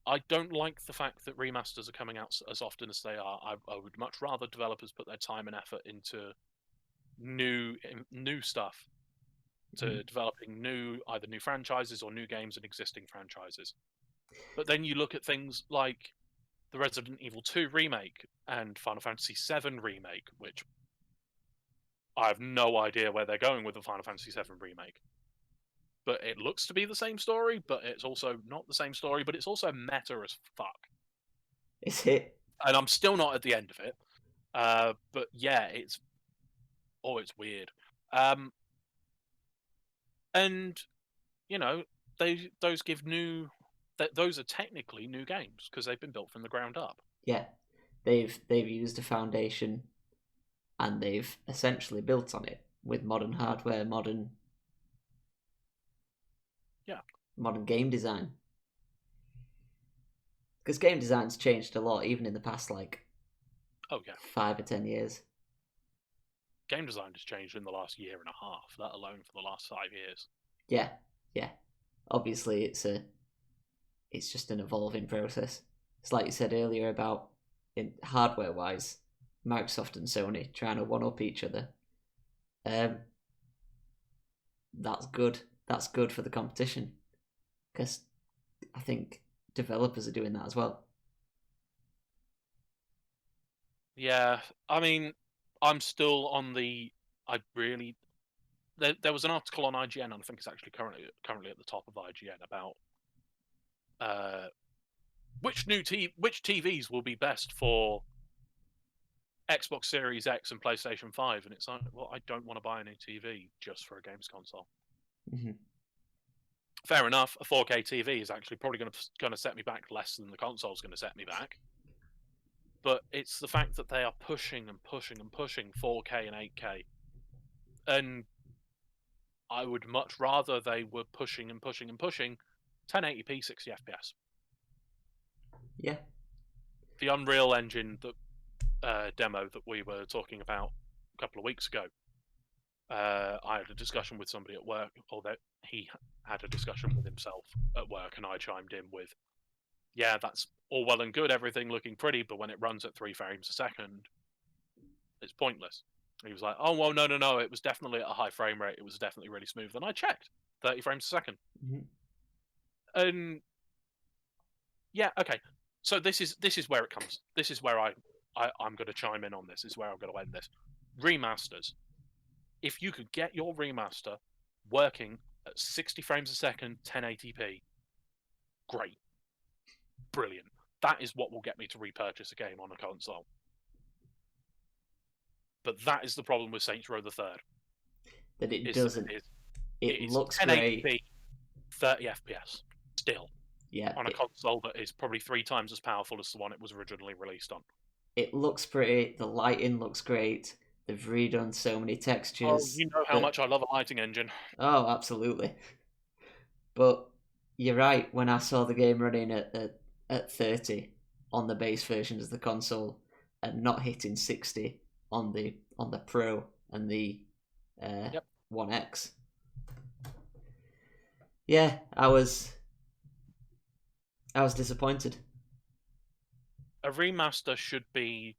I don't like the fact that remasters are coming out as often as they are. I would much rather developers put their time and effort into new stuff, to developing either new franchises or new games and existing franchises. But then you look at things like the Resident Evil 2 remake and Final Fantasy 7 remake, which I have no idea where they're going with the Final Fantasy 7 remake. But it looks to be the same story, but it's also not the same story, but it's also meta as fuck. Is it? And I'm still not at the end of it. But yeah, it's weird. And those give those are technically new games because they've been built from the ground up. Yeah. They've used a foundation and they've essentially built on it with modern hardware, modern game design. Because game design's changed a lot, even in the past, like, Oh yeah, 5 or 10 years. game design has changed in the last year and a half, let alone for the last 5 years. Yeah, yeah. Obviously, it's just an evolving process. It's like you said earlier about in hardware-wise, Microsoft and Sony trying to one-up each other. That's good. That's good for the competition because I think developers are doing that as well. Yeah, I mean, I'm still on the. I really. There was an article on IGN, and I think it's actually currently at the top of IGN about which TVs will be best for Xbox Series X and PlayStation 5, and it's like, well, I don't want to buy a new TV just for a games console. Mm-hmm. Fair enough, a 4K TV is actually probably going to set me back less than the console's going to set me back. But it's the fact that they are pushing and pushing and pushing 4K and 8K. And I would much rather they were pushing and pushing and pushing 1080p 60 FPS. Yeah. The Unreal Engine demo that we were talking about a couple of weeks ago, I had a discussion with somebody at work, or that he had a discussion with himself at work, and I chimed in with, yeah, that's all well and good, everything looking pretty, but when it runs at 3 frames a second, It's pointless. He was like, oh, well, no, it was definitely at a high frame rate. It was definitely really smooth. And I checked, 30 frames a second. Mm-hmm. And yeah, okay. So this is where it comes. This is where I'm going to chime in on this. This is where I'm going to end this. Remasters. If you could get your remaster working at 60 frames a second, 1080p, great. Brilliant. That is what will get me to repurchase a game on a console. But that is the problem with Saints Row the Third. That it doesn't. It is looks 1080p, great. 30 FPS still. Yeah. On a console that is probably 3 times as powerful as the one it was originally released on. It looks pretty. The lighting looks great. They've redone so many textures. Oh, you know how much I love a lighting engine. Oh, absolutely. But you're right. When I saw the game running at 30 on the base versions of the console and not hitting 60 on the Pro and the One X, yeah, I was disappointed. A remaster should be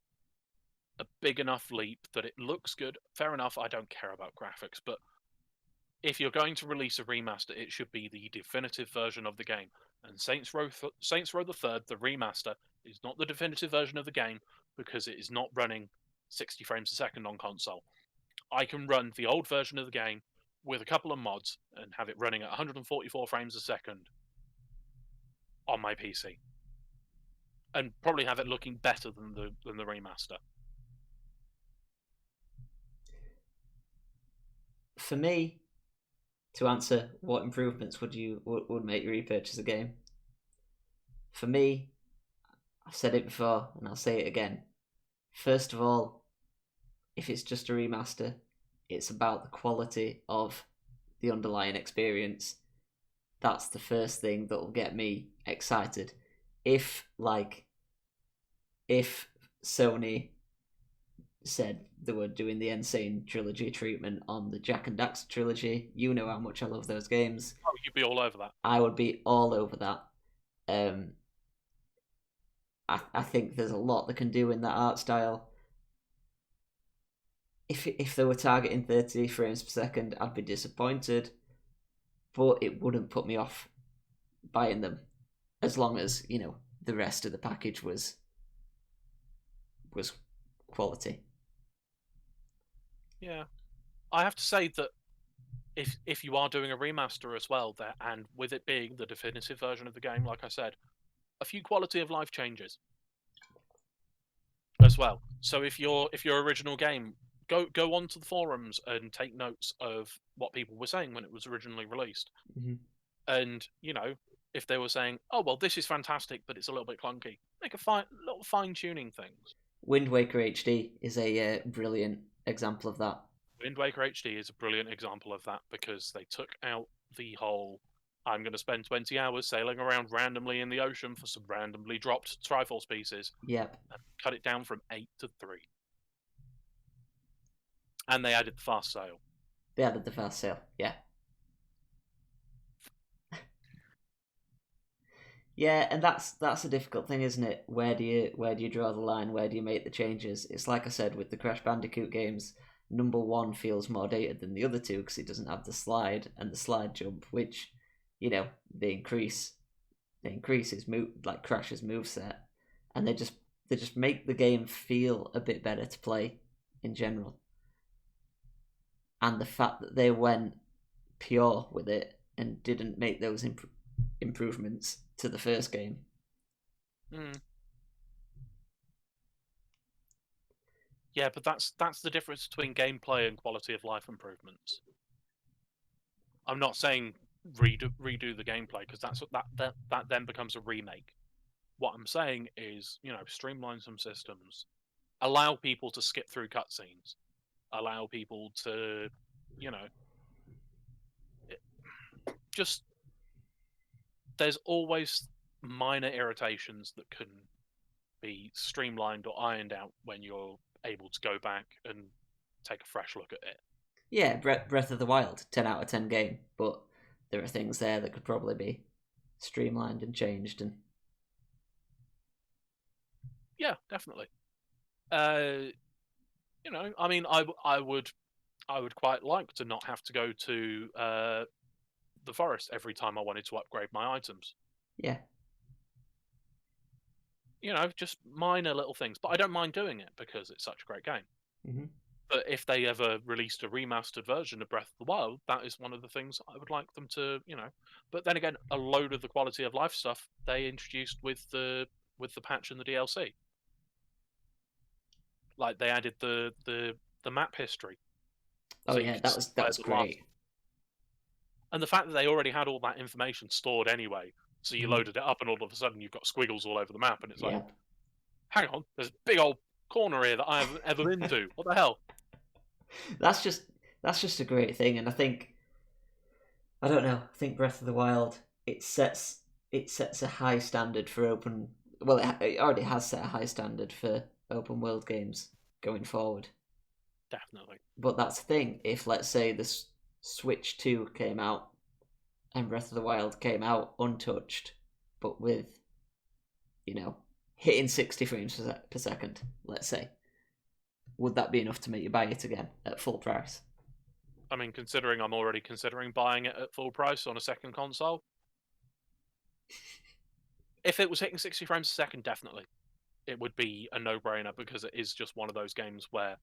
a big enough leap that it looks good. Fair enough, I don't care about graphics, but if you're going to release a remaster, it should be the definitive version of the game. And Saints Row the Third, the remaster, is not the definitive version of the game because it is not running 60 frames a second on console. I can run the old version of the game with a couple of mods and have it running at 144 frames a second on my PC, and probably have it looking better than the remaster. For me, to answer what improvements would make you repurchase a game? For me, I've said it before and I'll say it again. First of all, if it's just a remaster, it's about the quality of the underlying experience. That's the first thing that will get me excited. If Sony said they were doing the Insane trilogy treatment on the Jak and Daxter trilogy, you know how much I love those games. Oh, you'd be all over that. I would be all over that. I think there's a lot they can do in that art style. If they were targeting 30 frames per second, I'd be disappointed, but it wouldn't put me off buying them, as long as, you know, the rest of the package was quality. Yeah, I have to say that if you are doing a remaster as well, there, and with it being the definitive version of the game, like I said, a few quality of life changes as well. So if your original game, go onto the forums and take notes of what people were saying when it was originally released. Mm-hmm. And, you know, if they were saying, oh, well, this is fantastic, but it's a little bit clunky, make a little fine-tuning things. Wind Waker HD is a brilliant example of that. Wind Waker HD is a brilliant example of that because they took out the whole, I'm going to spend 20 hours sailing around randomly in the ocean for some randomly dropped Triforce pieces. Yep. And cut it down from 8 to 3. And they added the fast sail. They added the fast sail, yeah. Yeah, and that's a difficult thing, isn't it? Where do you draw the line? Where do you make the changes? It's like I said with the Crash Bandicoot games. Number 1 feels more dated than the other two because it doesn't have the slide and the slide jump, which, you know, they increase his move, like Crash's moveset, and they just make the game feel a bit better to play in general. And the fact that they went pure with it and didn't make those improvements to the first game. Yeah, but that's the difference between gameplay and quality of life improvements. I'm not saying redo the gameplay because that then becomes a remake. What I'm saying is, you know, streamline some systems, allow people to skip through cutscenes, allow people to, you know, just there's always minor irritations that can be streamlined or ironed out when you're able to go back and take a fresh look at it. Yeah, Breath of the Wild, 10 out of 10 game, but there are things there that could probably be streamlined and changed. And yeah, definitely. You know, I mean, I would quite like to not have to go to the forest every time I wanted to upgrade my items. Yeah. You know, just minor little things, but I don't mind doing it because it's such a great game. Hmm. But if they ever released a remastered version of Breath of the Wild, that is one of the things I would like them to, you know. But then again, a load of the quality of life stuff they introduced with the patch and the DLC. Like they added the map history, Oh so you yeah, could see that where was the last. great. And the fact that they already had all that information stored anyway, so you Hmm. loaded it up, and all of a sudden you've got squiggles all over the map, and it's like, Yeah. hang on, there's a big old corner here that I haven't ever been to. What the hell? that's just that's just a great thing, and I think I don't know. I think Breath of the Wild it sets a high standard for open. Well, it already has set a high standard for open world games going forward. Definitely. But that's the thing. If let's say the Switch 2 came out and Breath of the Wild came out untouched, but with hitting 60 frames per second, let's say, would that be enough to make you buy it again at full price? I mean, considering I'm already considering buying it at full price on a second console, if it was hitting 60 frames a second, definitely. It would be a no-brainer because it is just one of those games where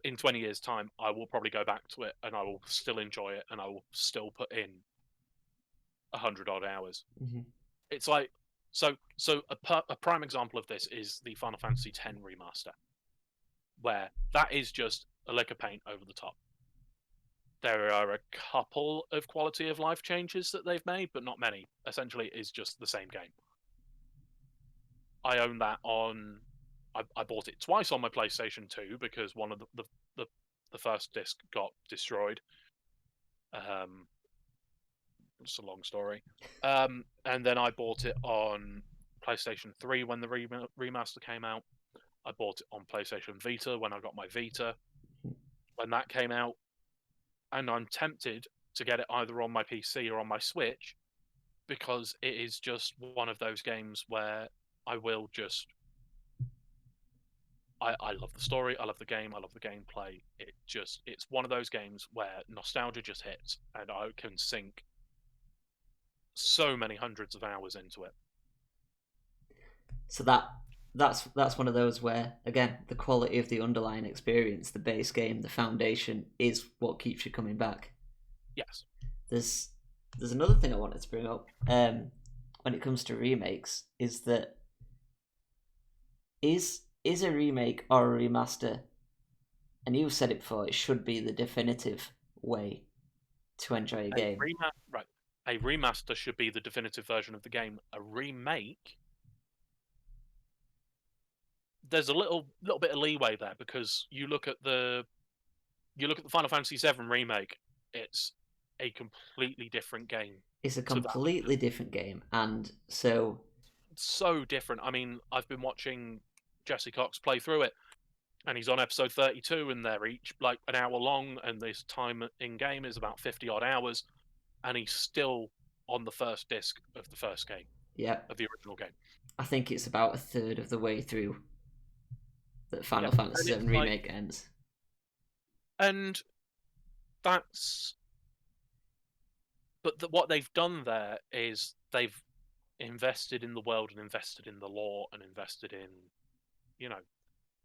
in 20 years' time, I will probably go back to it and I will still enjoy it and I will still put in 100 odd hours. Mm-hmm. It's like, a prime example of this is the Final Fantasy X remaster, where that is just a lick of paint over the top. There are a couple of quality of life changes that they've made, but not many. Essentially, it is just the same game. I own that on. I bought it twice on my PlayStation 2 because one of the first disc got destroyed. Um, it's a long story. And then I bought it on PlayStation 3 when the remaster came out. I bought it on PlayStation Vita when I got my Vita when that came out, and I'm tempted to get it either on my PC or on my Switch because it is just one of those games where I will just. I love the story, I love the game, I love the gameplay. It's one of those games where nostalgia just hits and I can sink so many hundreds of hours into it. So that's one of those where again the quality of the underlying experience, the base game, the foundation is what keeps you coming back. Yes. There's there's another thing I wanted to bring up when it comes to remakes is that is a remake or a remaster, and you've said it before, it should be the definitive way to enjoy a game. Right. A remaster should be the definitive version of the game. A remake, there's a little bit of leeway there because you look at the Final Fantasy VII remake. It's a completely different game It's a to that. completely different game, and so It's so different. I mean, I've been watching Jesse Cox play through it, and he's on episode 32, and they're each like an hour long, and this time in game is about 50 odd hours, and he's still on the first disc of the first game yeah, of the original game. I think it's about a third of the way through that Yeah, Final and Fantasy it's VII like, remake ends. and that's, but what they've done there is they've invested in the world and invested in the lore and invested in, you know,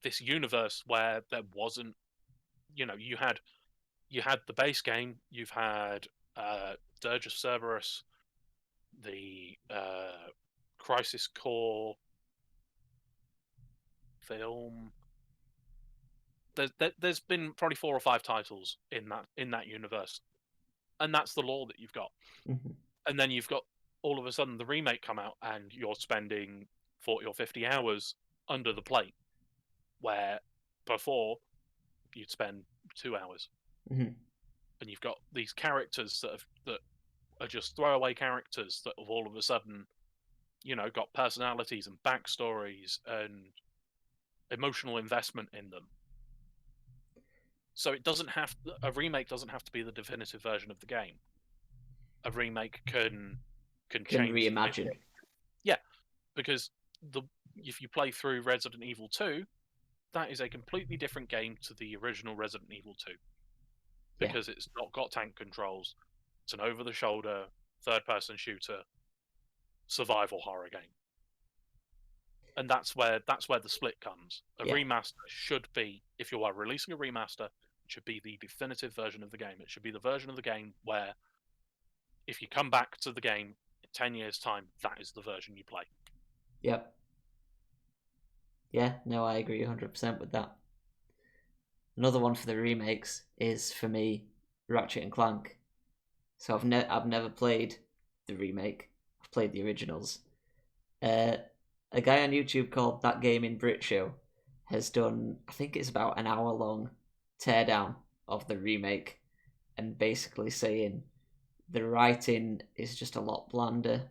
this universe where there wasn't, you had the base game, you've had Dirge of Cerberus, the Crisis Core film. There's been probably 4 or 5 titles in that universe, and that's the lore that you've got. Mm-hmm. And then you've got all of a sudden the remake come out, and you're spending 40 or 50 hours under the plate, where before you'd spend 2 hours. Mm-hmm. And you've got these characters that are just throwaway characters that have all of a sudden, got personalities and backstories and emotional investment in them. So a remake doesn't have to be the definitive version of the game. A remake can Can change the reimagine. yeah, because the if you play through Resident Evil 2, that is a completely different game to the original Resident Evil 2 because it's not got tank controls. It's an over-the-shoulder third-person shooter survival horror game, and that's where the split comes. A remaster should be, if you are releasing a remaster, it should be the definitive version of the game. It should be the version of the game where, if you come back to the game in 10 years' time, that is the version you play. Yep. Yeah, no, I agree 100% with that. Another one for the remakes is, for me, Ratchet and Clank. So I've never played the remake. I've played the originals. A guy on YouTube called That Game in Brit Show has done, I think it's about an hour-long teardown of the remake, and basically saying the writing is just a lot blander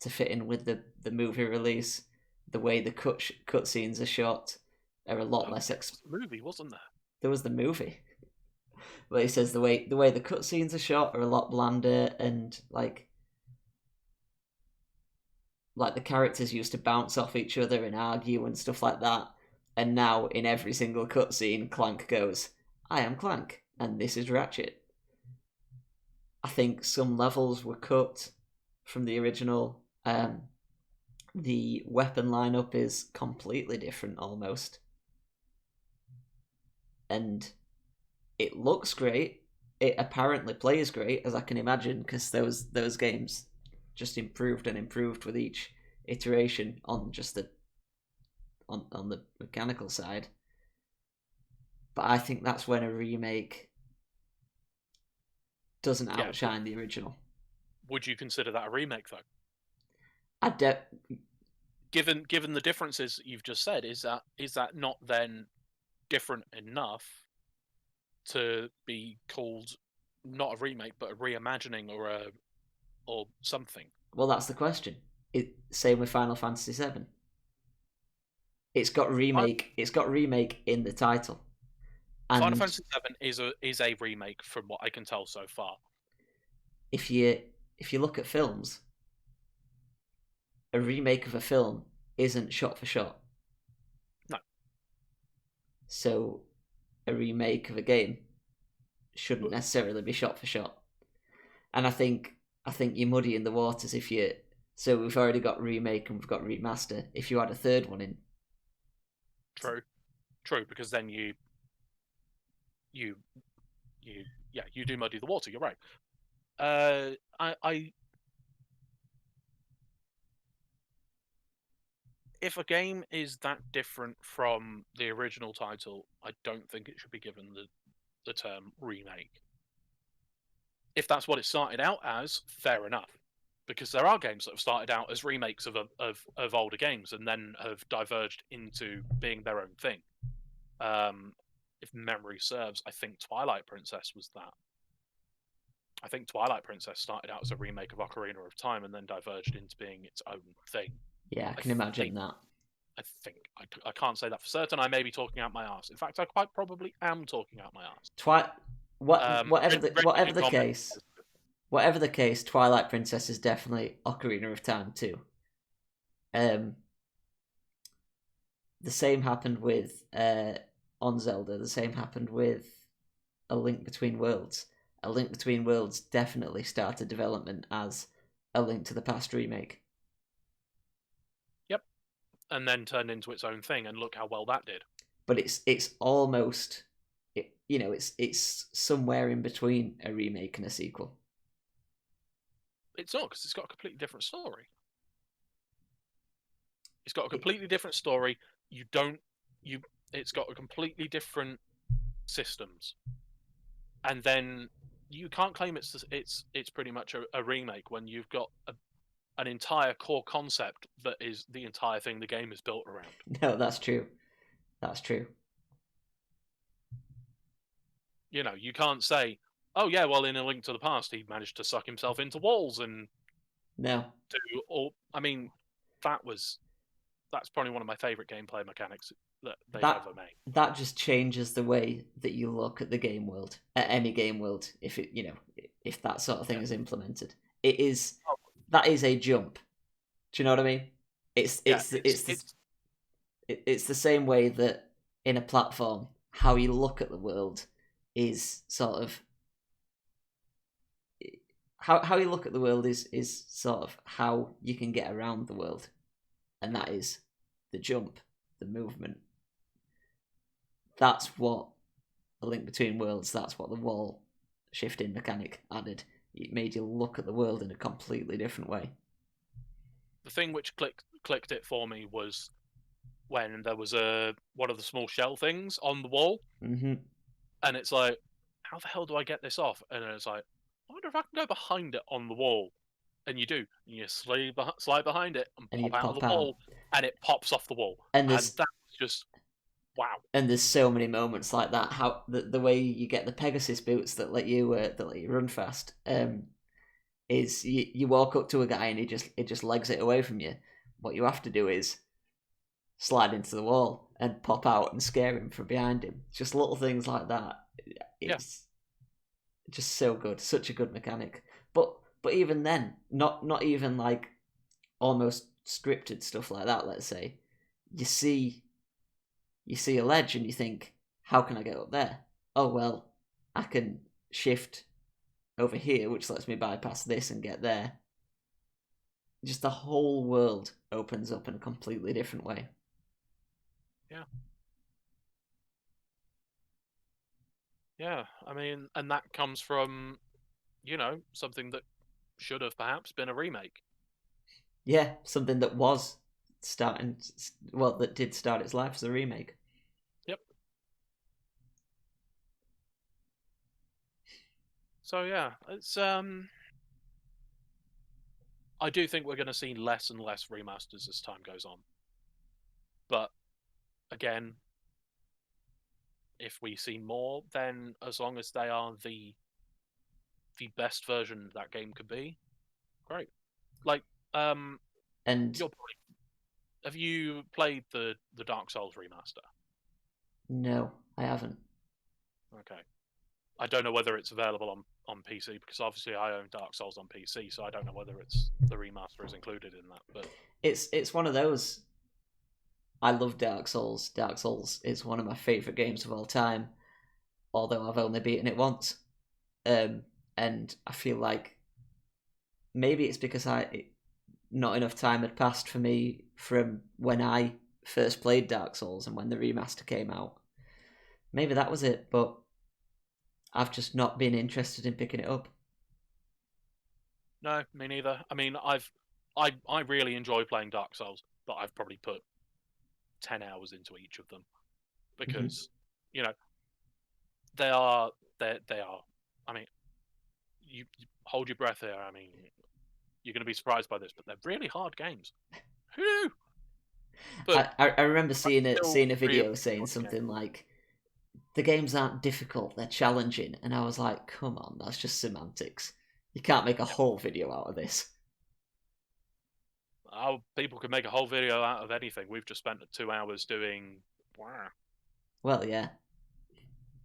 to fit in with the movie release. The way the cutscenes are shot are a lot less. The movie, wasn't there? There was the movie. But he says the way the cutscenes are shot are a lot blander, and like the characters used to bounce off each other and argue and stuff like that. And now in every single cutscene, Clank goes, "I am Clank, and this is Ratchet." I think some levels were cut from the original. The weapon lineup is completely different almost. And it looks great. It apparently plays great, as I can imagine, because those games just improved and improved with each iteration on just on the mechanical side. But I think that's when a remake doesn't outshine the original. Would you consider that a remake, though? Given the differences you've just said, is that not then different enough to be called not a remake but a reimagining or something? Well, that's the question. Same with Final Fantasy VII. It's got remake. It's got remake in the title. And Final Fantasy VII is a remake from what I can tell so far. If you look at films, a remake of a film isn't shot for shot. No. So a remake of a game shouldn't necessarily be shot for shot. And I think you're muddying the waters if you. So we've already got remake and we've got remaster. If you add a third one in. True, because then you do muddy the water. You're right. If a game is that different from the original title, I don't think it should be given the term remake. If that's what it started out as, fair enough. Because there are games that have started out as remakes of older games and then have diverged into being their own thing. If memory serves, I think Twilight Princess was that. I think Twilight Princess started out as a remake of Ocarina of Time and then diverged into being its own thing. Yeah, I can imagine that. I think. I can't say that for certain. I may be talking out my arse. In fact, I quite probably am talking out my arse. Whatever the case, Twilight Princess is definitely Ocarina of Time too. The same happened with on Zelda. The same happened with A Link Between Worlds. A Link Between Worlds definitely started development as A Link to the Past remake. Yep, and then turned into its own thing, and look how well that did. But it's almost, it's somewhere in between a remake and a sequel. It's not, because it's got a completely different story. It's got a completely different story. It's got a completely different systems, and then you can't claim it's pretty much a remake when you've got an entire core concept that is the entire thing the game is built around. No, that's true. That's true. You can't say, "Oh yeah, well, in A Link to the Past, he managed to suck himself into walls and no." That's probably one of my favorite gameplay mechanics that they've ever made. That just changes the way that you look at the game world, at any game world. If that sort of thing is implemented, that is a jump. Do you know what I mean? It's the same way that in a platform, how you look at the world is sort of how you look at the world is sort of how you can get around the world, and that is the jump, the movement. That's what A Link Between Worlds, that's what the wall shifting mechanic added. It made you look at the world in a completely different way. The thing which clicked it for me was when there was one of the small shell things on the wall, Mm-hmm. and it's like, how the hell do I get this off? And then it's like, I wonder if I can go behind it on the wall. And you do. And you slide behind it and And you pop out of pop the wall, out. and it pops off the wall. And And that was just wow. And there's so many moments like that. How the way you get the Pegasus boots that let you run fast. Is you walk up to a guy and he just legs it away from you. What you have to do is slide into the wall and pop out and scare him from behind him. Just little things like that. It's just so good, such a good mechanic. But even then, not even like almost scripted stuff like that. Let's say you see a ledge and you think, how can I get up there? Oh well, I can shift over here, which lets me bypass this and get there. Just the whole world opens up in a completely different way. Yeah. Yeah, I mean, and that comes from, something that should have perhaps been a remake. Yeah, something that was that did start its life as a remake. Yep. So yeah, it's I do think we're going to see less and less remasters as time goes on. But again, if we see more, then as long as they are the best version that game could be, great. Like, And have you played the Dark Souls remaster? no, I haven't. Okay. I don't know whether it's available on PC, because obviously I own Dark Souls on PC, so I don't know whether the remaster is included in that. But it's one of those. I love Dark Souls. Dark Souls is one of my favourite games of all time, although I've only beaten it once. And I feel like maybe it's because not enough time had passed for me from when I first played Dark Souls and when the remaster came out. Maybe that was it, but I've just not been interested in picking it up. no, me neither. I mean, I really enjoy playing Dark Souls, but I've probably put 10 hours into each of them because they are. I mean, you hold your breath here. I mean, you're going to be surprised by this, but they're really hard games. Who knew? But I remember seeing a video really saying something like, the games aren't difficult, they're challenging. And I was like, come on, that's just semantics. You can't make a whole video out of this. Oh, people can make a whole video out of anything. We've just spent 2 hours doing. Well, yeah.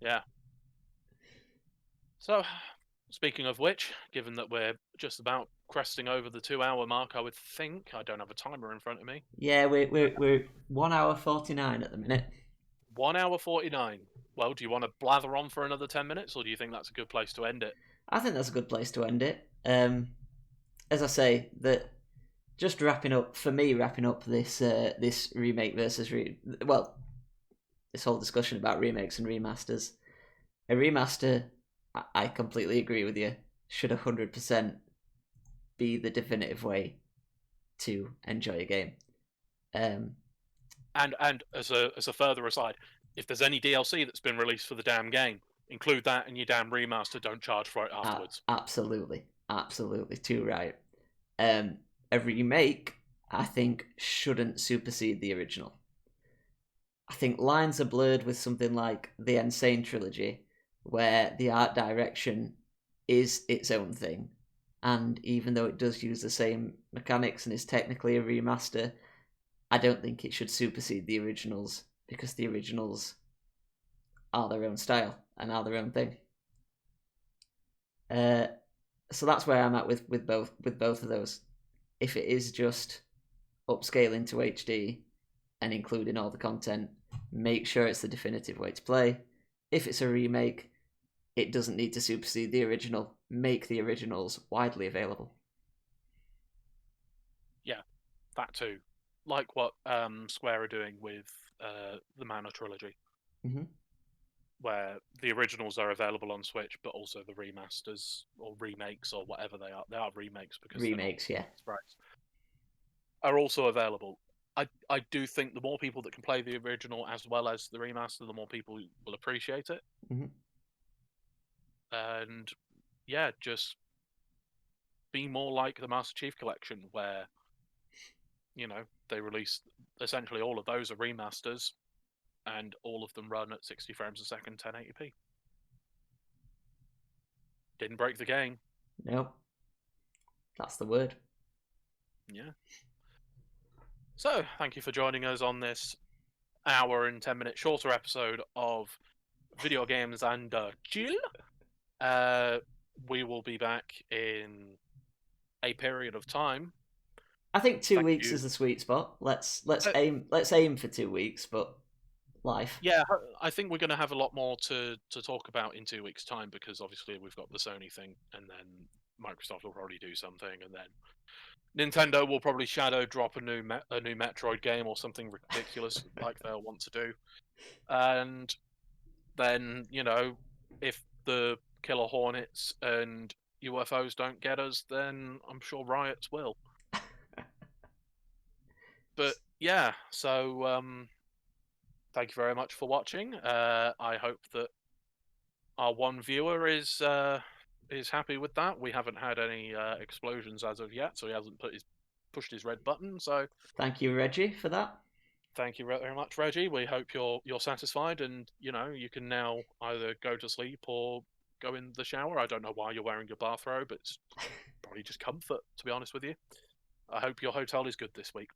Yeah. So, speaking of which, given that we're just about cresting over the 2 hour mark, I would think, I don't have a timer in front of me. Yeah, we're 1 hour 49 at the minute. 1 hour 49. Well, do you want to blather on for another 10 minutes, or do you think that's a good place to end it? I think that's a good place to end it. As I say, that just wrapping up this this remake versus this whole discussion about remakes and remasters. A remaster, I completely agree with you, should 100% be the definitive way to enjoy a game. And as a further aside, if there's any DLC that's been released for the damn game, include that in your damn remaster. Don't charge for it afterwards. Absolutely, too right. A remake, I think, shouldn't supersede the original. I think lines are blurred with something like the Insane trilogy, where the art direction is its own thing, and even though it does use the same mechanics and is technically a remaster, I don't think it should supersede the originals, because the originals are their own style and are their own thing. So that's where I'm at with both of those. If it is just upscaling to HD and including all the content, make sure it's the definitive way to play. If it's a remake, it doesn't need to supersede the original. Make the originals widely available. Yeah, that too. Like what Square are doing with the Mana trilogy, Mm-hmm. where the originals are available on Switch, but also the remasters or remakes or whatever they are. They are remakes because they're not Remakes, yeah. sprites. Are also available. I do think the more people that can play the original as well as the remaster, the more people will appreciate it. Mm-hmm. And yeah, just be more like the Master Chief Collection, where they release essentially all of those are remasters, and all of them run at 60 frames a second, 1080p. Didn't break the game. Nope. That's the word. Yeah. So, thank you for joining us on this hour and 10-minute shorter episode of Video Games and Chill. We will be back in a period of time. I think 2 weeks You. is the sweet spot. Let's Uh, aim for 2 weeks, but life. Yeah, I think we're going to have a lot more to talk about in 2 weeks' time, because obviously we've got the Sony thing, and then Microsoft will probably do something, and then Nintendo will probably shadow drop a new Metroid game or something ridiculous like they'll want to do. And then, if the Killer Hornets and UFOs don't get us, then I'm sure riots will. But yeah, so thank you very much for watching. I hope that our one viewer is happy with that. We haven't had any explosions as of yet, so he hasn't pushed his red button. So Thank you, Reggie, for that. thank you very much, Reggie. We hope you're satisfied, and you can now either go to sleep or go in the shower. I don't know why you're wearing your bathrobe. It's probably just comfort, to be honest with you. I hope your hotel is good this week.